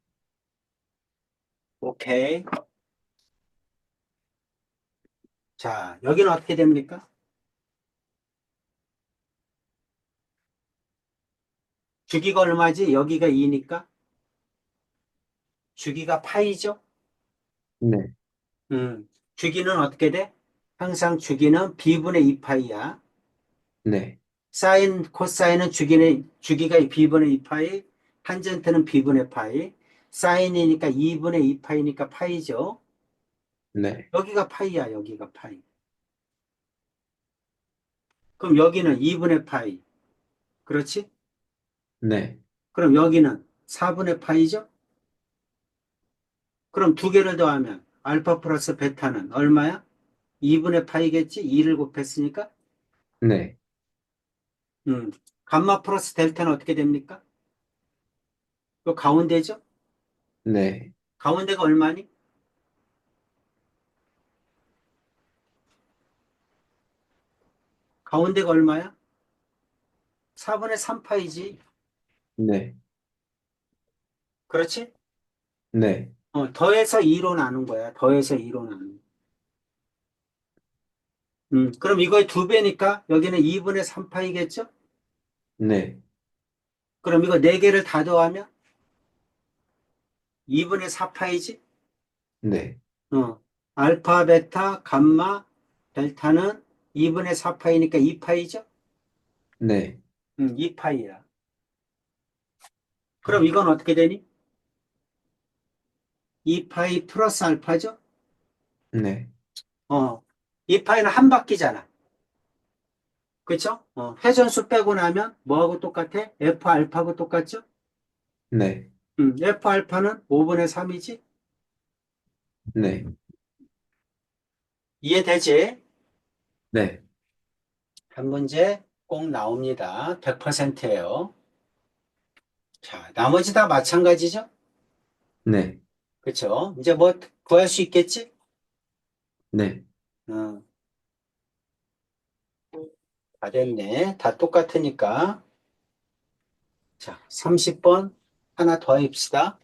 오케이. 자, 여기는 어떻게 됩니까? 주기가 얼마지? 여기가 2니까 주기가 파이죠? 네, 주기는 어떻게 돼? 항상 주기는 b분의 2파이야. 네, 사인, 코사인은 주기가 b분의 2파이, 탄젠트는 b분의 파이, 사인이니까 2분의 2파이니까 파이죠. 네, 여기가 파이야, 여기가 파이. 그럼 여기는 2분의 파이. 그렇지? 네, 그럼 여기는 4분의 파이죠? 그럼 두 개를 더하면 알파 플러스 베타는 얼마야? 2분의 파이겠지? 2를 곱했으니까? 네, 음. 감마 플러스 델타는 어떻게 됩니까? 그 가운데죠? 네, 가운데가 얼마니? 가운데가 얼마야? 4분의 3파이지. 네, 그렇지? 네, 더해서 2로 나눈 거야. 더해서 2로 나눈. 그럼 이거의 두 배니까 여기는 2분의 3파이겠죠? 네, 그럼 이거 네 개를 다 더하면 2분의 4파이지? 네, 어. 알파, 베타, 감마, 델타는 2분의 4파이니까 2파이죠? 네, 2파이야. 그럼 이건 어떻게 되니? 2파이 플러스 알파죠? 네, 어. 2파이는 한 바퀴잖아. 그쵸? 회전수 빼고 나면 뭐하고 똑같아? F 알파하고 똑같죠? 네, F 알파는 5분의 3이지? 네, 이해되지? 네, 한 문제 꼭 나옵니다. 100%예요. 자, 나머지 다 마찬가지죠? 네, 그쵸? 이제 뭐 구할 수 있겠지? 네. 어, 다 됐네. 다 똑같으니까. 자, 30번 하나 더 합시다.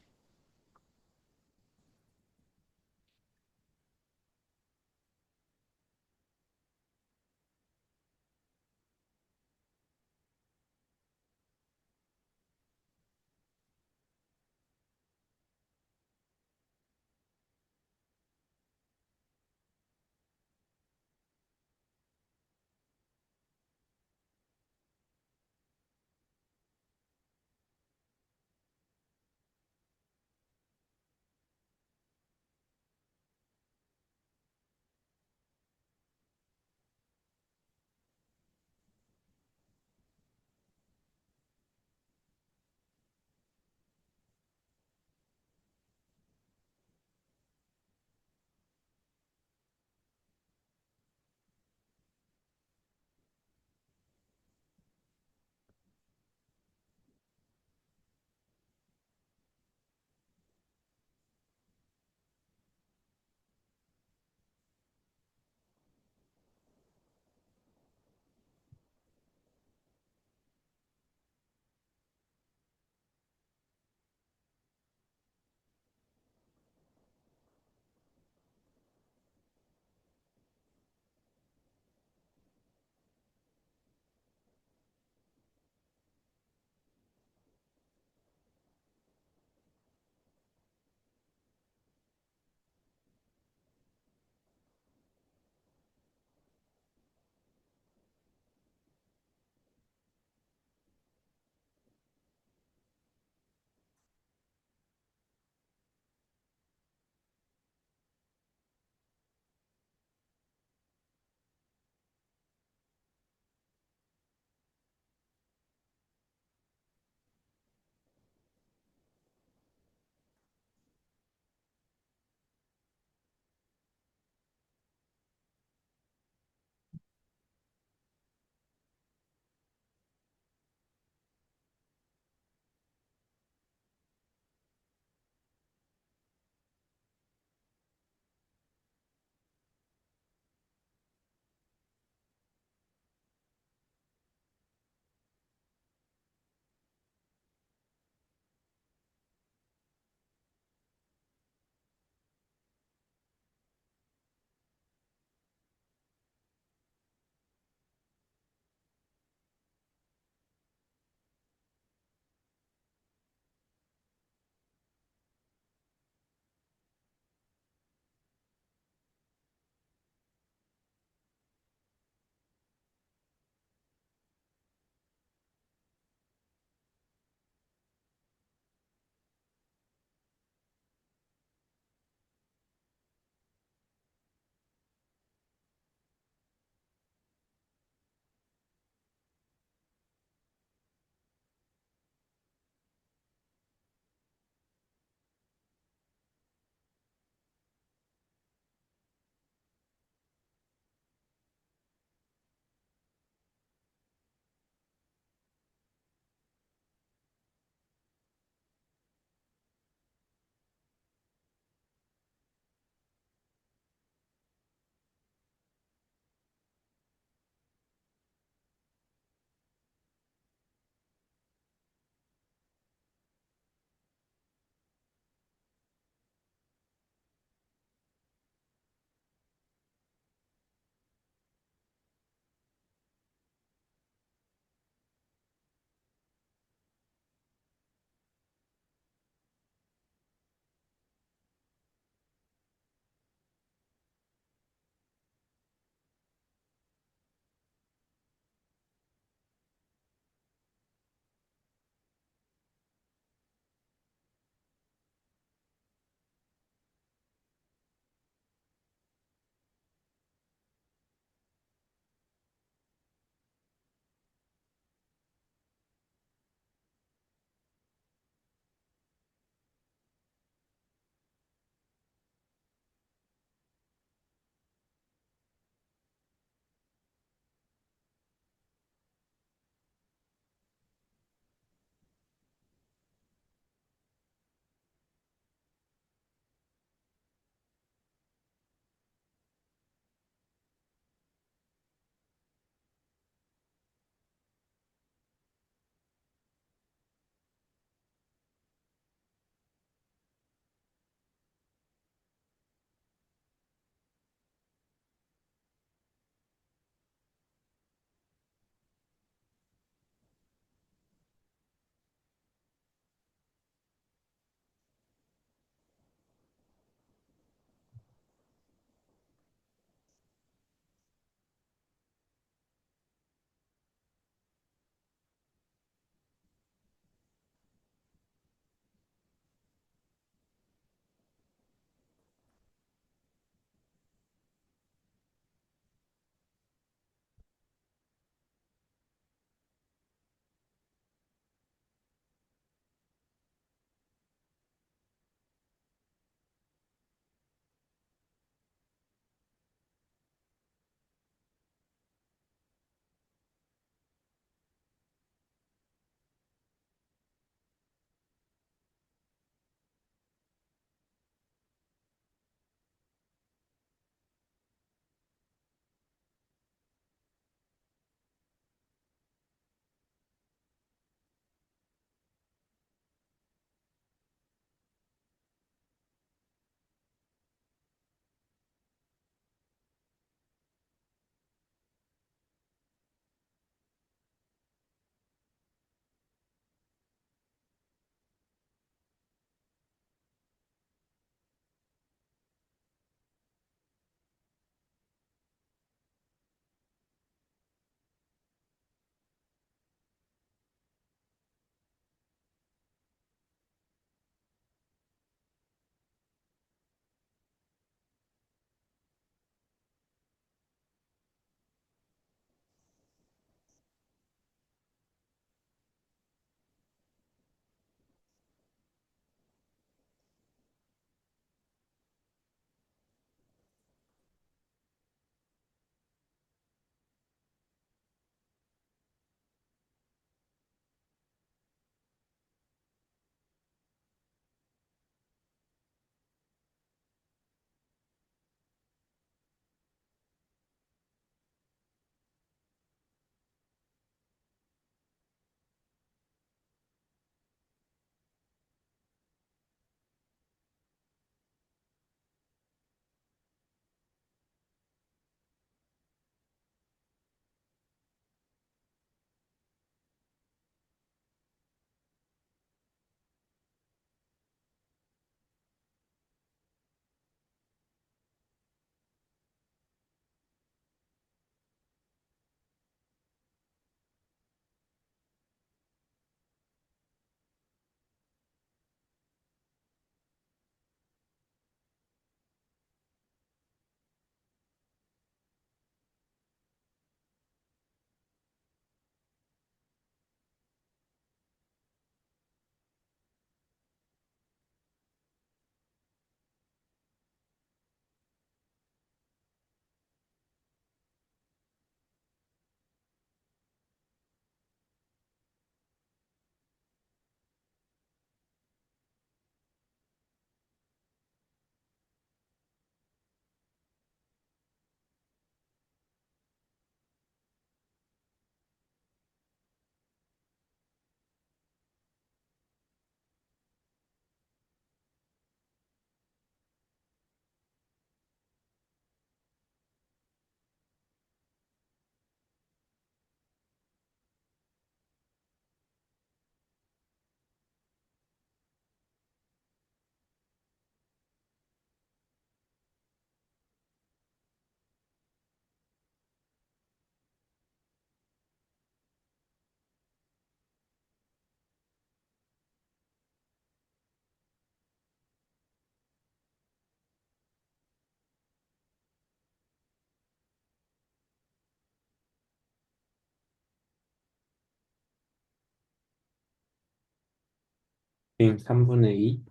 빙 3분의 2?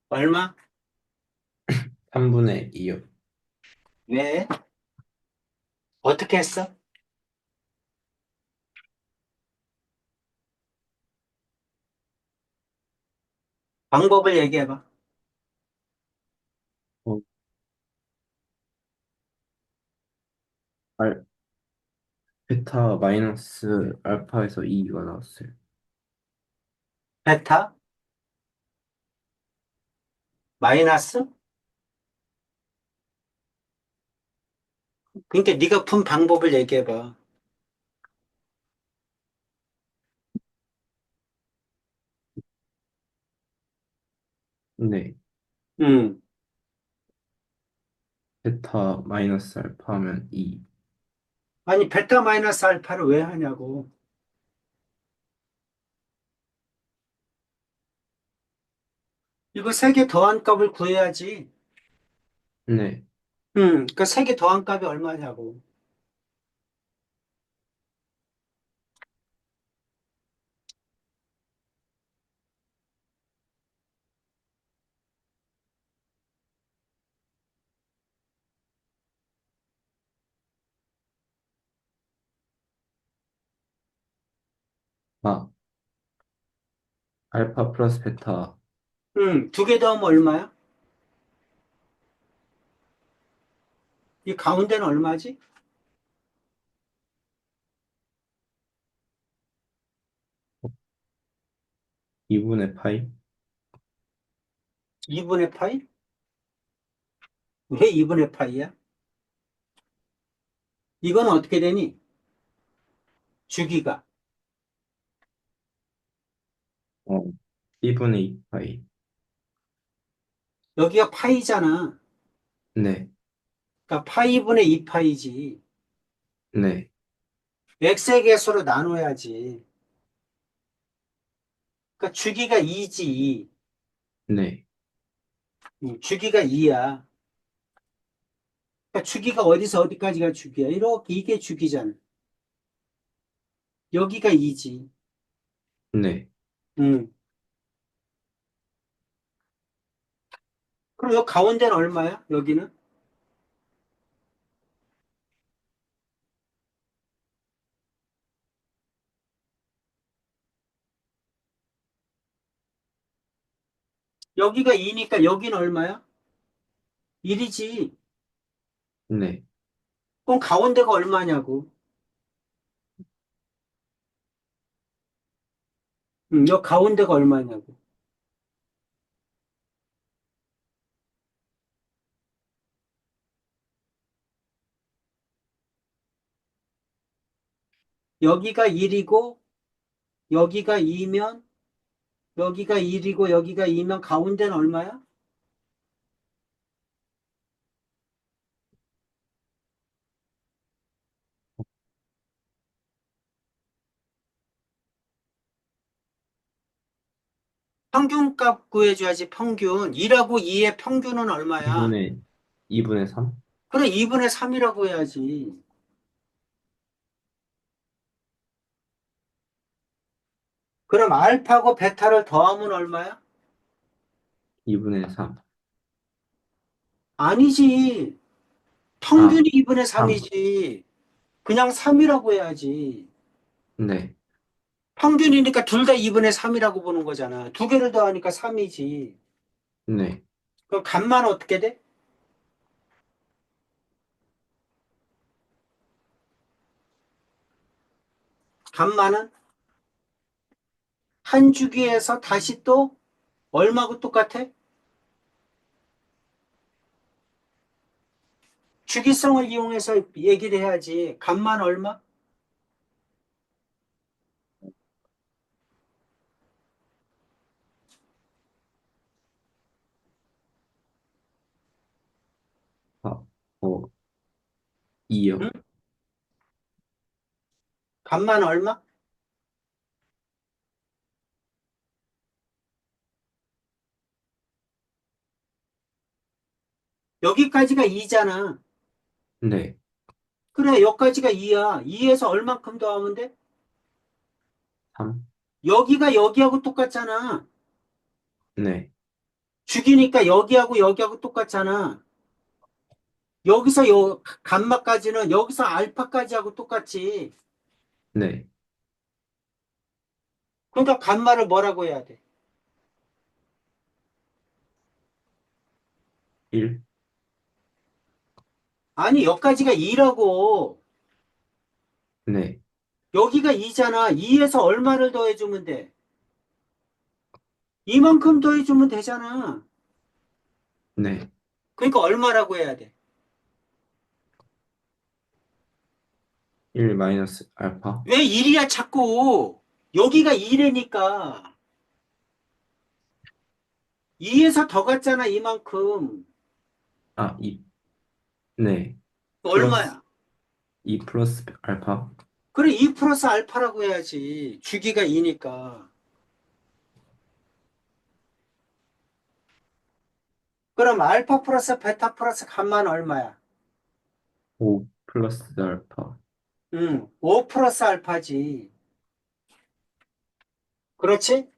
얼마? 3분의 2요. 왜? 어떻게 했어? 방법을 얘기해봐. 어, 알, 베타 마이너스 알파에서 2가 나왔어요. 베타? 마이너스? 그러니까 네가 푼 방법을 얘기해봐. 네. 음. 베타 마이너스 알파 하면 2. 아니, 베타 마이너스 알파를 왜 하냐고. 이거 세 개 더한 값을 구해야지. 네. 그 세 개 더한 값이 얼마냐고. 아, 알파 플러스 베타 두 개 더하면 얼마야? 이 가운데는 얼마지? 2분의 파이? 2분의 파이? 왜 2분의 파이야? 이건 어떻게 되니? 주기가. 어, 2분의 2 파이. 여기가 파이잖아. 네. 그러니까 파이분의 2파이지. 네. x의 개수로 나눠야지. 그러니까 주기가 2지. 네. 주기가 2야. 그러니까 주기가 어디서 어디까지가 주기야? 이렇게 이게 주기잖아. 여기가 2지. 네. 음. 그럼 여 가운데는 얼마야? 여기는? 여기가 2니까 여기는 얼마야? 1이지. 네. 그럼 가운데가 얼마냐고. 여 가운데가 얼마냐고. 여기가 1이고 여기가 2면 여기가 1이고 여기가 2면 가운데는 얼마야? 평균값 구해줘야지 평균. 1하고 2의 평균은 얼마야? 2분의 3? 그래 2분의 3이라고 해야지. 그럼 알파고 베타를 더하면 얼마야? 2분의 3. 아니지. 아, 평균이 2분의 3. 3이지. 그냥 3이라고 해야지. 네. 평균이니까 둘 다 2분의 3이라고 보는 거잖아. 두 개를 더하니까 3이지. 네. 그럼 값만 어떻게 돼? 값만은 한 주기에서 다시 또 얼마고 똑같아? 주기성을 이용해서 얘기를 해야지. 값만 얼마? 아, 2요. 응? 값만 얼마? 여기까지가 2잖아. 네. 그래, 여기까지가 2야. 2에서 얼만큼 더하면 돼? 3. 여기가 여기하고 똑같잖아. 네, 죽이니까 여기하고 여기하고 똑같잖아. 여기서 감마까지는 여기서 알파까지 하고 똑같지. 네, 그러니까 감마를 뭐라고 해야 돼? 1, 아니, 여기까지가 2라고. 네, 여기가 2잖아. 2에서 얼마를 더해주면 돼? 이만큼 더해주면 되잖아. 네. 그러니까 얼마라고 해야 돼? 1 마이너스 알파. 왜 1이야, 자꾸? 여기가 2라니까. 2에서 더 갔잖아, 이만큼. 아, 2, 네. 플러스, 얼마야? 2 플러스 알파. 그래, 2 플러스 알파라고 해야지. 주기가 2니까. 그럼 알파 플러스 베타 플러스 감마는 얼마야? 5 플러스 알파. 5 플러스 알파지. 그렇지?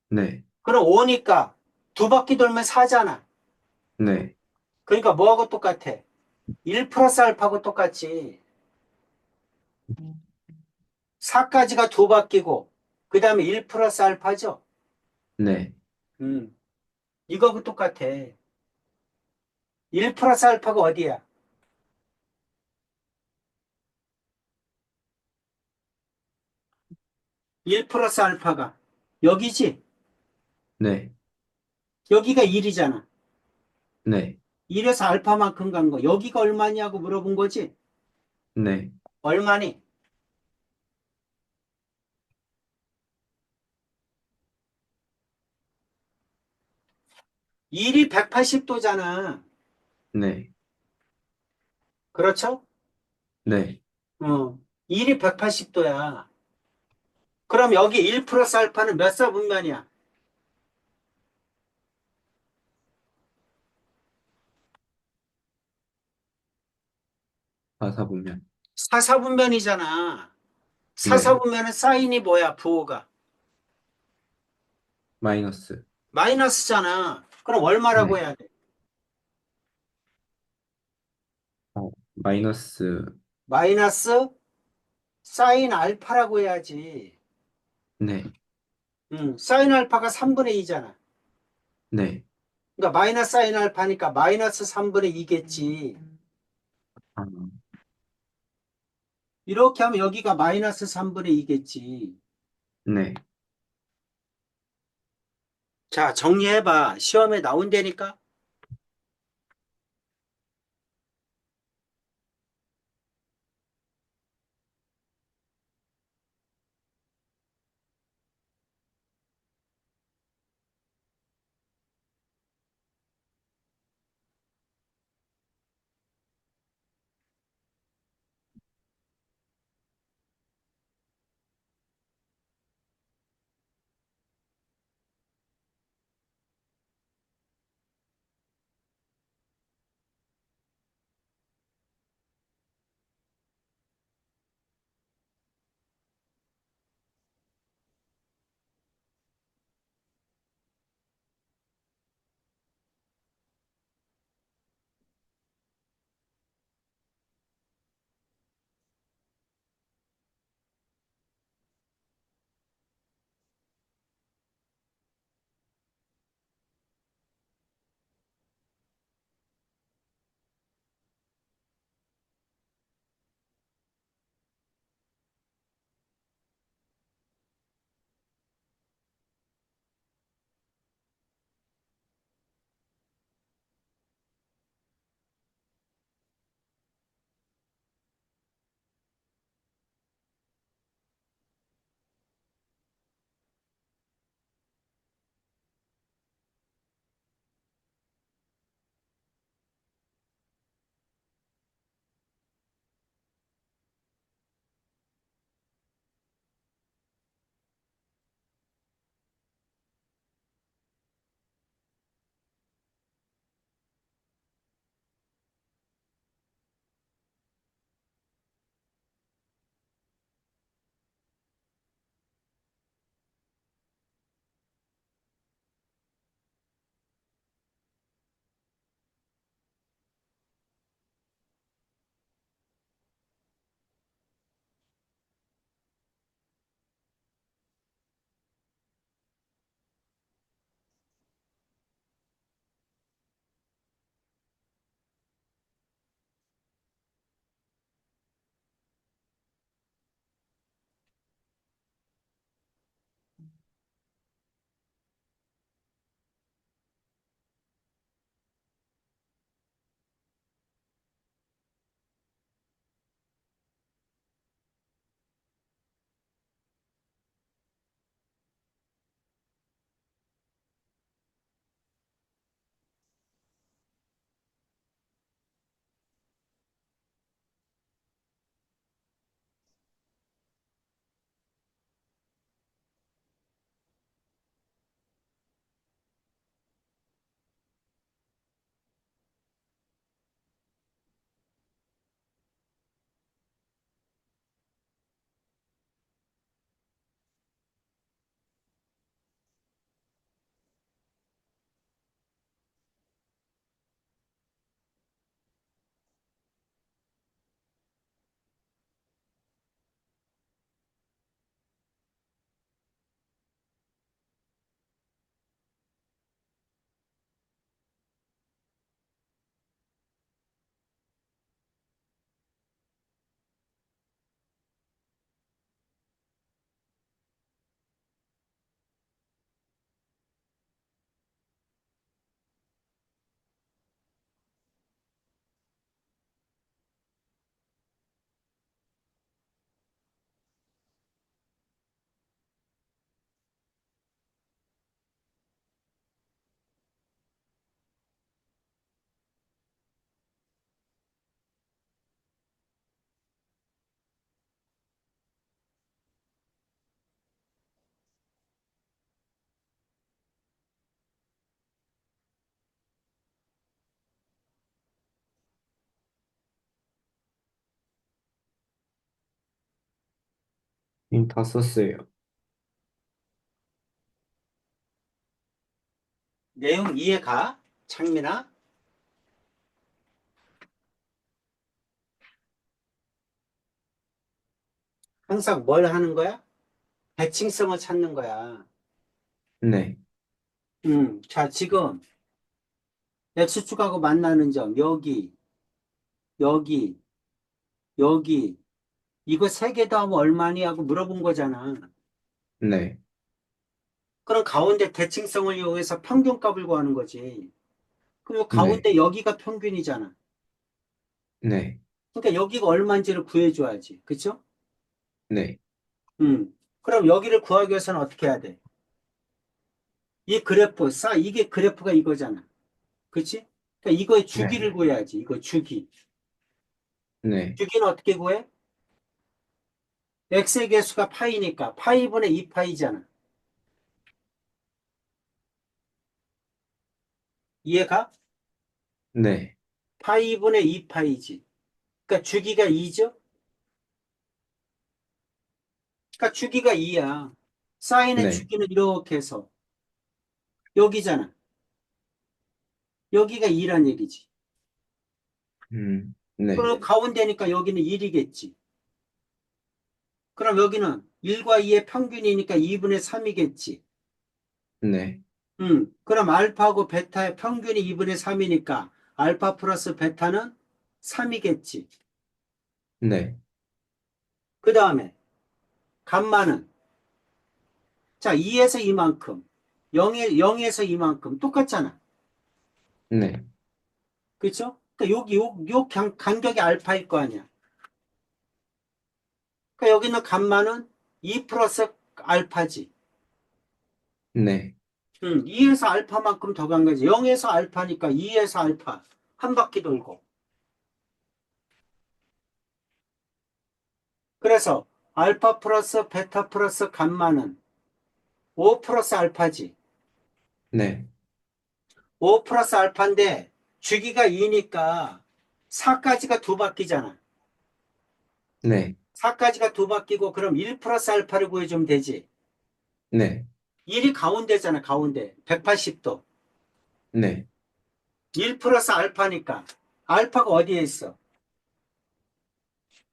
네, 그럼 5니까 두 바퀴 돌면 4잖아. 네, 그러니까 뭐하고 똑같아? 1 플러스 알파하고 똑같지. 4까지가 두 바퀴고, 그 다음에 1 플러스 알파죠? 네. 음, 이거하고 똑같아. 1 플러스 알파가 어디야? 1 플러스 알파가 여기지? 네, 여기가 1이잖아. 네, 1에서 알파만큼 간 거. 여기가 얼마냐고 물어본 거지? 네. 얼마니? 1이 180도잖아. 네, 그렇죠? 네. 어. 1이 180도야. 그럼 여기 1 플러스 알파는 몇 사분면이야? 4사분면. 4사분면이잖아. 네, 4사분면은 사인이 뭐야, 부호가? 마이너스. 마이너스잖아. 그럼 얼마라고 네. 해야 돼? 마이너스. 마이너스 사인 알파라고 해야지. 네, 사인 알파가 3분의 2잖아. 네. 그러니까 마이너스 사인 알파니까 마이너스 3분의 2겠지. 아, 이렇게 하면 여기가 마이너스 3분의 2겠지. 네. 자, 정리해봐. 시험에 나온다니까? 이미 다 썼어요. 내용 이해가? 창민아? 항상 뭘 하는 거야? 대칭성을 찾는 거야. 네, 자, 지금 X축하고 만나는 점, 여기, 여기, 여기, 이거 세 개 더하면 얼마니? 하고 물어본 거잖아. 네, 그럼 가운데 대칭성을 이용해서 평균값을 구하는 거지. 그리고 네, 가운데 여기가 평균이잖아. 네, 그러니까 여기가 얼마인지를 구해줘야지. 그쵸? 네, 그럼 여기를 구하기 위해서는 어떻게 해야 돼? 이 그래프, 이게 그래프가 이거잖아. 그치? 그러니까 이거의 주기를 네, 구해야지. 이거 주기. 네, 주기는 어떻게 구해? x의 개수가 파이니까 파이분의 2파이잖아. 이해가? 네, 파이분의 2파이지. 그러니까 주기가 2죠? 그러니까 주기가 2야. 사인의 네, 주기는 이렇게 해서 여기잖아. 여기가 2란 얘기지. 네, 그럼 가운데니까 여기는 1이겠지. 그럼 여기는 1과 2의 평균이니까 2분의 3이겠지. 네, 그럼 알파하고 베타의 평균이 2분의 3이니까 알파 플러스 베타는 3이겠지. 네, 그 다음에 감마는 자 2에서 이만큼 0에서 이만큼 똑같잖아. 네, 그렇죠? 그러니까 여기 요 간격이 알파일 거 아니야. 그러니까 여기는 감마는 2 플러스 알파지. 네, 2에서 알파만큼 더 간 거지. 0에서 알파니까 2에서 알파 한 바퀴 돌고. 그래서 알파 플러스 베타 플러스 감마는 5 플러스 알파지. 네, 5 플러스 알파인데 주기가 2니까 4까지가 두 바퀴잖아. 네, 4까지가 두 바퀴고 그럼 1 플러스 알파를 구해주면 되지. 네, 1이 가운데잖아, 가운데. 180도. 네, 1 플러스 알파니까 알파가 어디에 있어?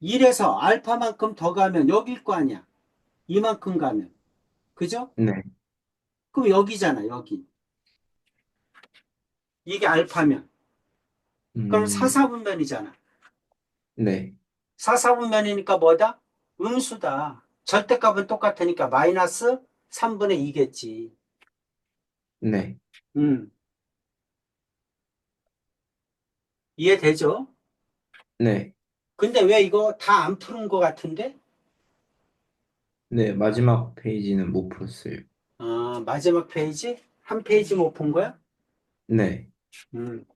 1에서 알파만큼 더 가면 여길 거 아니야. 이만큼 가면. 그죠? 네, 그럼 여기잖아, 여기. 이게 알파면. 그럼 음, 사사분면이잖아. 네, 사사분면이니까 뭐다? 음수다. 절대값은 똑같으니까 마이너스 3분의 2겠지. 네, 음, 이해되죠? 네, 근데 왜 이거 다 안 푸는 것 같은데? 네, 마지막 페이지는 못 풀었어요. 아, 마지막 페이지? 한 페이지 못 푼 거야? 네, 음.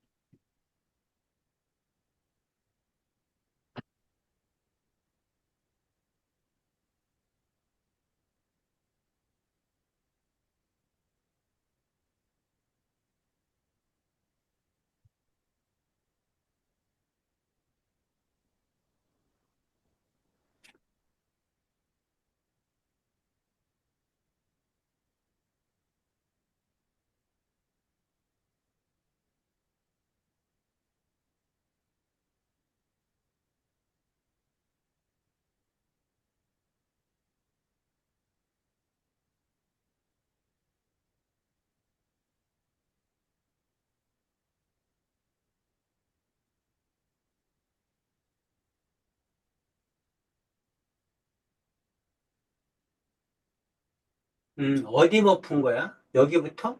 어디 못 푼 거야? 여기부터?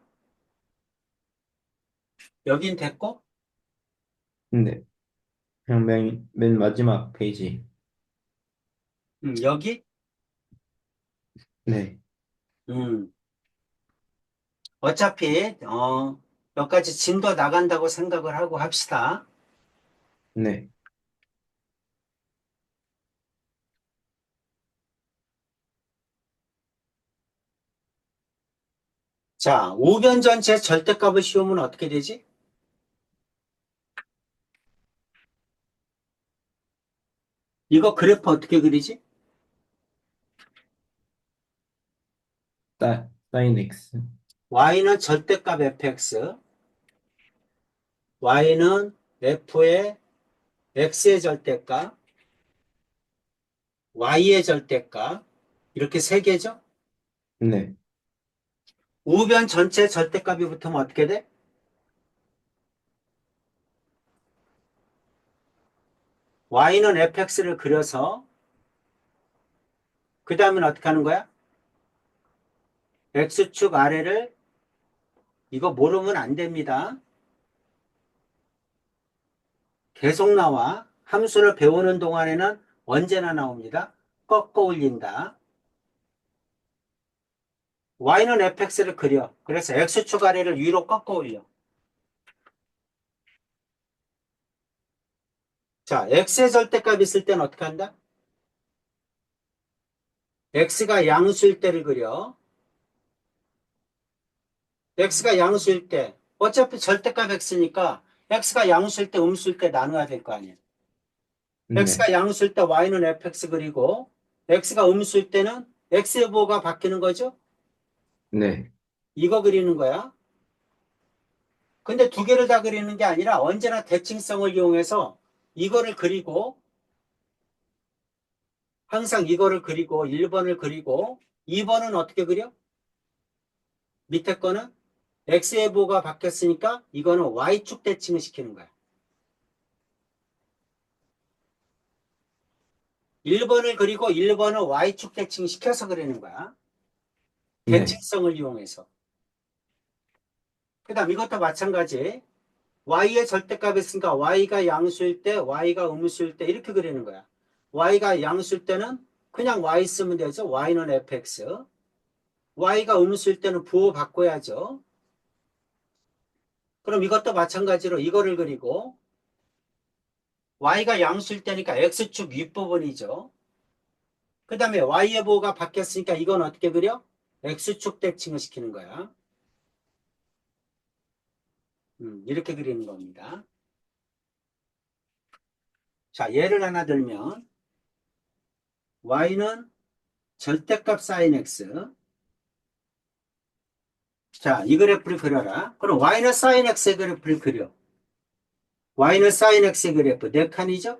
여긴 됐고? 네, 그냥 맨 마지막 페이지. 여기? 네, 음, 어차피, 몇 가지 진도 나간다고 생각을 하고 합시다. 네, 자, 우변 전체 절대값을 씌우면 어떻게 되지? 이거 그래프 어떻게 그리지? 사인 x. y는 절대값 fx, y는 f의 x의 절대값, y의 절대값, 이렇게 세 개죠? 네, 우변 전체 절대값이 붙으면 어떻게 돼? y는 fx를 그려서 그 다음엔 어떻게 하는 거야? x축 아래를 이거 모르면 안 됩니다. 계속 나와. 함수를 배우는 동안에는 언제나 나옵니다. 꺾어 올린다. y는 fx를 그려. 그래서 x축 아래를 위로 꺾어 올려. 자, x의 절대값 있을 때는 어떻게 한다? x가 양수일 때를 그려. x가 양수일 때 어차피 절대값 x니까 x가 양수일 때 음수일 때 나눠야 될 거 아니야. 네, x가 양수일 때 y는 fx 그리고 x가 음수일 때는 x의 부호가 바뀌는 거죠? 네, 이거 그리는 거야. 근데 두 개를 다 그리는 게 아니라 언제나 대칭성을 이용해서 이거를 그리고 항상 이거를 그리고 1번을 그리고 2번은 어떻게 그려? 밑에 거는 x의 부호가 바뀌었으니까 이거는 y축 대칭을 시키는 거야. 1번을 그리고 1번은 y축 대칭 시켜서 그리는 거야. 네, 대칭성을 이용해서. 그 다음 이것도 마찬가지. y의 절대값이 있으니까 y가 양수일 때, y가 음수일 때 이렇게 그리는 거야. y가 양수일 때는 그냥 y 쓰면 되죠. y는 fx. y가 음수일 때는 부호 바꿔야죠. 그럼 이것도 마찬가지로 이거를 그리고 y가 양수일 때니까 x축 윗부분이죠. 그 다음에 y의 부호가 바뀌었으니까 이건 어떻게 그려? x축 대칭을 시키는 거야. 이렇게 그리는 겁니다. 자, 예를 하나 들면 y는 절대값 sin x. 자, 이 그래프를 그려라. 그럼 y는 sin x의 그래프를 그려. y는 sin x의 그래프 네 칸이죠?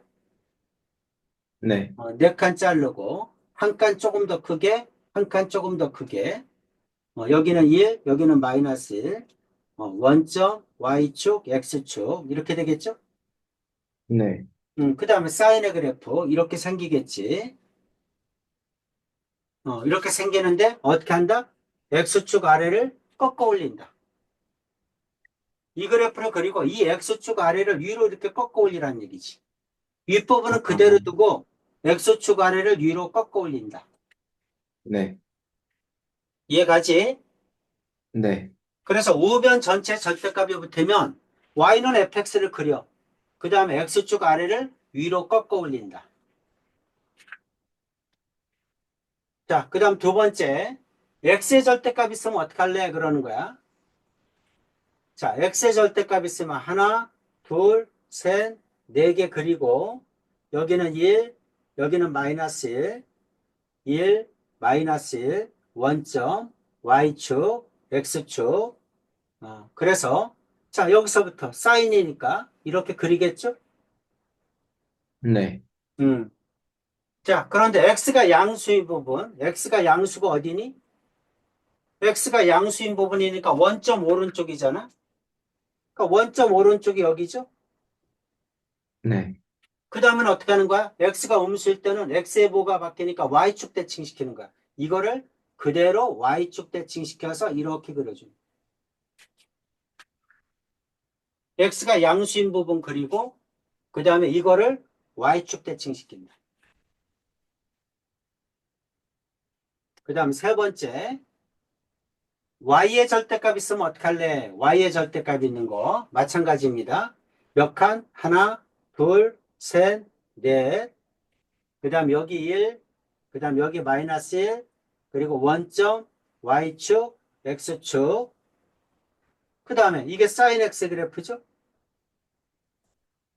네, 네 칸 자르고 한 칸 조금 더 크게, 한 칸 조금 더 크게. 여기는 1, 여기는 마이너스 1. 원점, y축, x축 이렇게 되겠죠? 네, 그 다음에 사인의 그래프 이렇게 생기겠지. 이렇게 생기는데 어떻게 한다? x축 아래를 꺾어 올린다. 이 그래프를 그리고 이 x축 아래를 위로 이렇게 꺾어 올리라는 얘기지. 윗부분은 아, 그대로 두고 x축 아래를 위로 꺾어 올린다. 네, 이해가지? 네, 그래서 우변 전체 절대값이 붙으면 y는 fx를 그려. 그 다음에 x축 아래를 위로 꺾어 올린다. 자, 그 다음 두 번째. x의 절대값 있으면 어떡할래? 그러는 거야. 자, x의 절대값 있으면 하나, 둘, 셋, 네 개 그리고 여기는 1, 여기는 마이너스 1, 1, 마이너스 1, 원점, y축, x축. 그래서 자, 여기서부터 사인이니까 이렇게 그리겠죠? 네, 음. 자, 그런데 x가 양수인 부분, x가 양수가 어디니? x가 양수인 부분이니까 원점 오른쪽이잖아? 그러니까 원점 오른쪽이 여기죠? 네. 그 다음엔 어떻게 하는 거야? x가 음수일 때는 x의 부호가 바뀌니까 y축 대칭시키는 거야. 이거를 그대로 y축 대칭시켜서 이렇게 그려줘. x가 양수인 부분 그리고 그 다음에 이거를 y축 대칭시킨다. 그 다음 세 번째, y의 절대값 있으면 어떡할래? y의 절대값 있는 거 마찬가지입니다. 몇 칸? 하나, 둘, 셋, 넷. 그 다음 여기 1, 그 다음 여기 마이너스 1, 그리고 원점, y축, x축. 그 다음에 이게 sin x 그래프죠?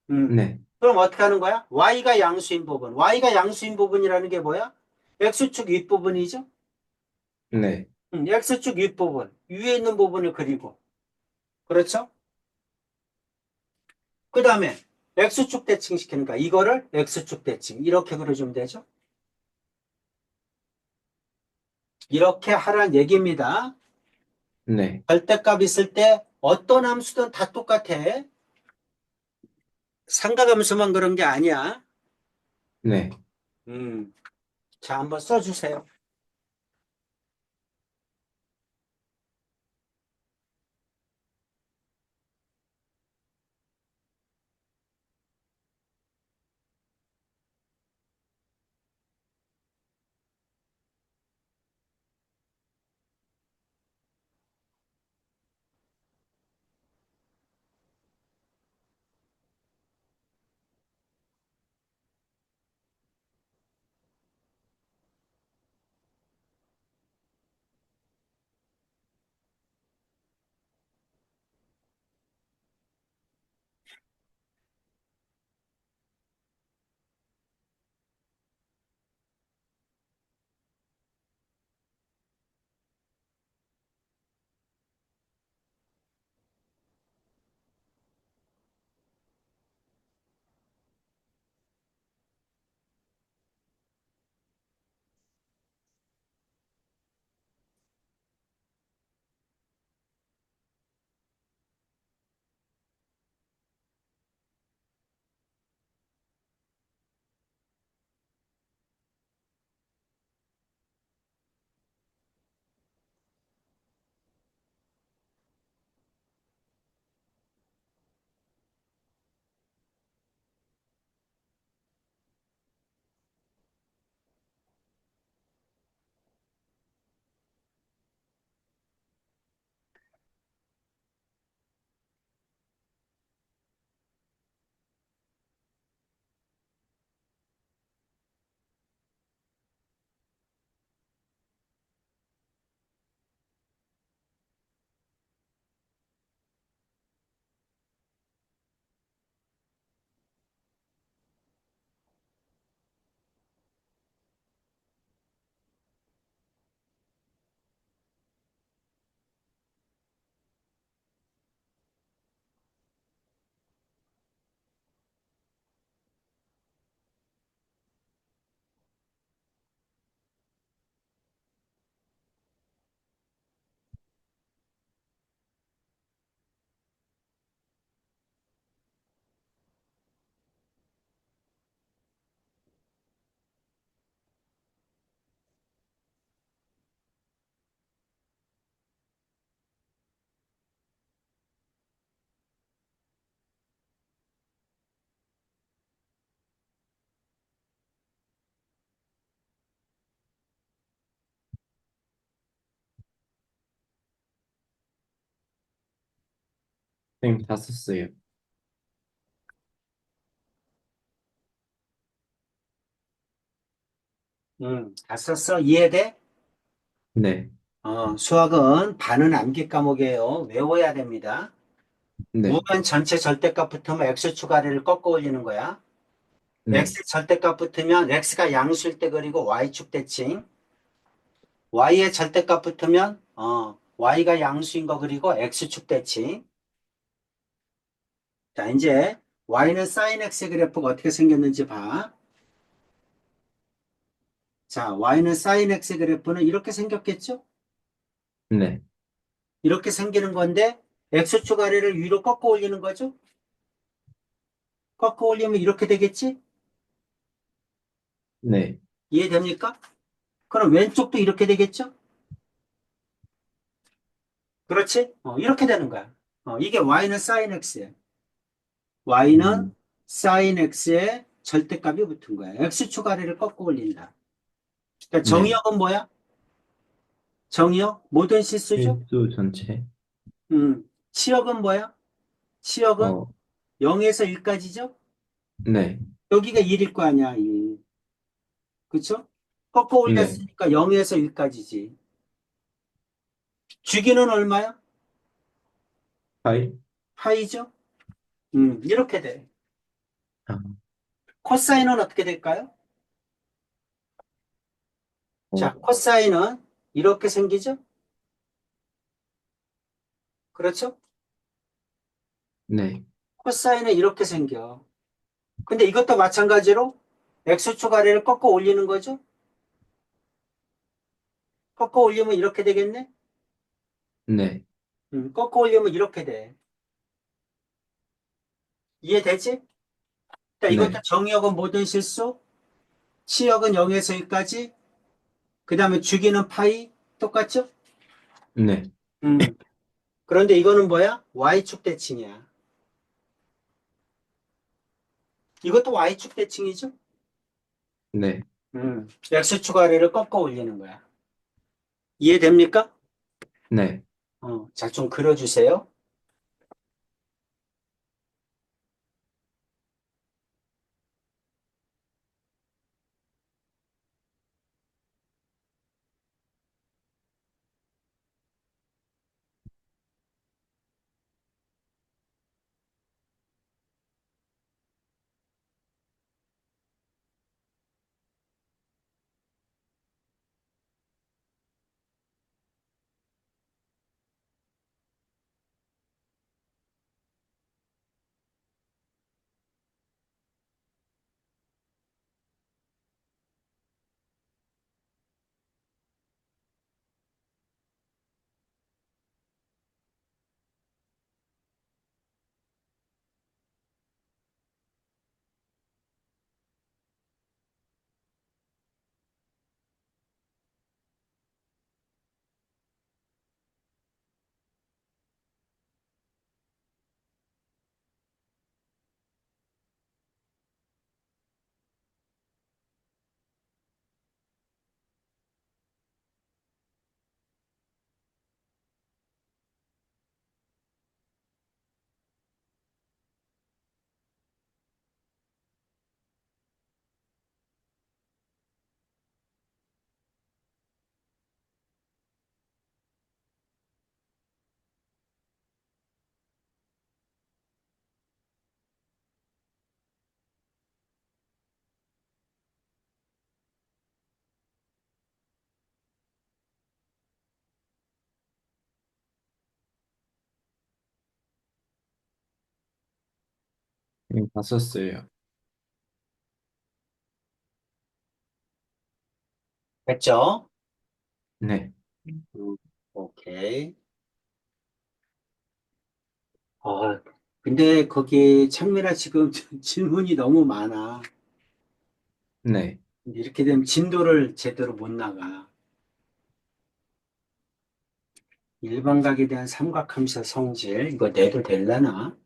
네, 그럼 어떻게 하는 거야? y가 양수인 부분. y가 양수인 부분이라는 게 뭐야? x축 윗부분이죠? 네, X축 윗부분, 위에 있는 부분을 그리고. 그렇죠? 그 다음에 X축 대칭 시키니까 이거를 X축 대칭. 이렇게 그려주면 되죠? 이렇게 하라는 얘기입니다. 네, 절대값 있을 때 어떤 함수든 다 똑같아. 상가함수만 그런 게 아니야. 네. 음. 자, 한번 써주세요. 선생님 다 썼어요. 다 썼어? 이해돼? 네, 수학은 반은 암기 과목이에요. 외워야 됩니다. 네, 무한 전체 절대값 붙으면 X축 아래를 꺾어 올리는 거야. 네, X 절대값 붙으면 X가 양수일 때 그리고 Y축 대칭. Y의 절대값 붙으면 Y가 양수인 거 그리고 X축 대칭. 자, 이제 Y는 sin X 그래프가 어떻게 생겼는지 봐. 자, Y는 sin X 그래프는 이렇게 생겼겠죠? 네, 이렇게 생기는 건데 X축 아래를 위로 꺾어 올리는 거죠? 꺾어 올리면 이렇게 되겠지? 네. 이해됩니까? 그럼 왼쪽도 이렇게 되겠죠? 그렇지? 이렇게 되는 거야. 이게 Y는 sin X야. Y는 음, sin X에 절대값이 붙은 거야. X축 아래를 꺾어 올린다. 그러니까 네. 정의역은 뭐야? 정의역? 모든 실수죠? 실수 전체. 치역은 뭐야? 치역은 어, 0에서 1까지죠? 네, 여기가 1일 거 아니야, 1. 그쵸? 꺾어 네. 올렸으니까 0에서 1까지지. 주기는 얼마야? 파이? 파이죠? 이렇게 돼. 아, 코사인은 어떻게 될까요? 어, 자, 코사인은 이렇게 생기죠? 그렇죠? 네, 코사인은 이렇게 생겨. 근데 이것도 마찬가지로 x축 아래를 꺾어 올리는 거죠? 꺾어 올리면 이렇게 되겠네? 네, 꺾어 올리면 이렇게 돼. 이해되지? 자, 이것도 네, 정의역은 모든 실수, 치역은 0에서 1까지, 그 다음에 주기는 파이, 똑같죠? 네, 음. 그런데 이거는 뭐야? y축 대칭이야. 이것도 y축 대칭이죠? 네, x축 아래를 꺾어 올리는 거야. 이해됩니까? 네. 자, 좀 그려주세요. 봤었어요. 됐죠? 네, 음, 오케이. 아, 근데 거기 창민아 지금 질문이 너무 많아. 네. 이렇게 되면 진도를 제대로 못 나가. 일반각에 대한 삼각함수 성질, 이거 내도 될라나?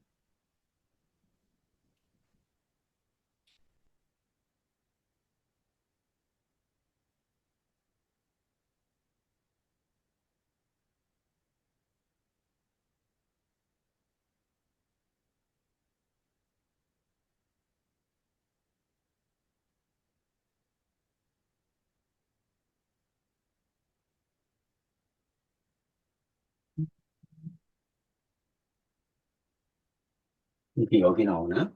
이게 여기 나오나?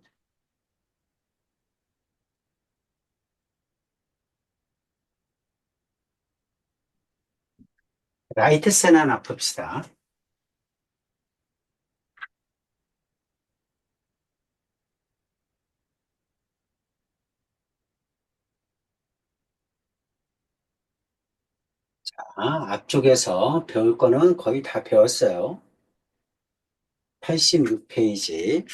라이트 선 하나 봅시다. 앞쪽에서 배울 거는 거의 다 배웠어요. 86페이지.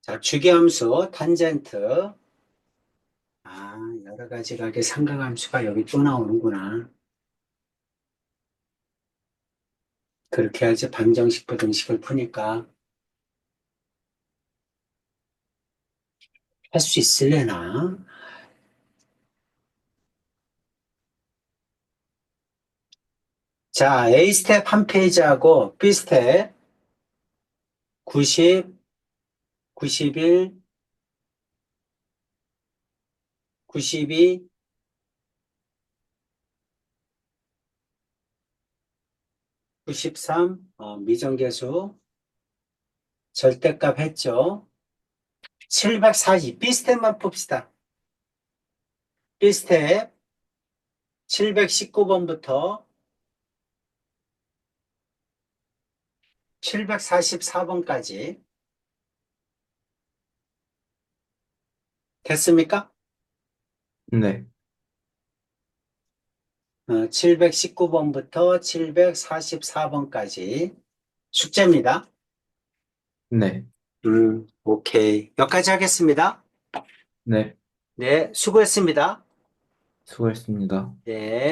자, 주기함수, 탄젠트. 여러 가지 각의 삼각함수가 여기 또 나오는구나. 그렇게 해야지 방정식, 부등식을 푸니까 할 수 있을래나? 자, A 스텝 한 페이지하고 B 스텝 90, 91, 92, 93, 미정계수 절대값 했죠. 740, B 스텝만 풉시다. B 스텝 719번부터 744번까지 됐습니까? 네, 719번부터 744번까지 숙제입니다. 네, 오케이. 여기까지 하겠습니다. 네. 네, 수고했습니다. 수고했습니다. 네.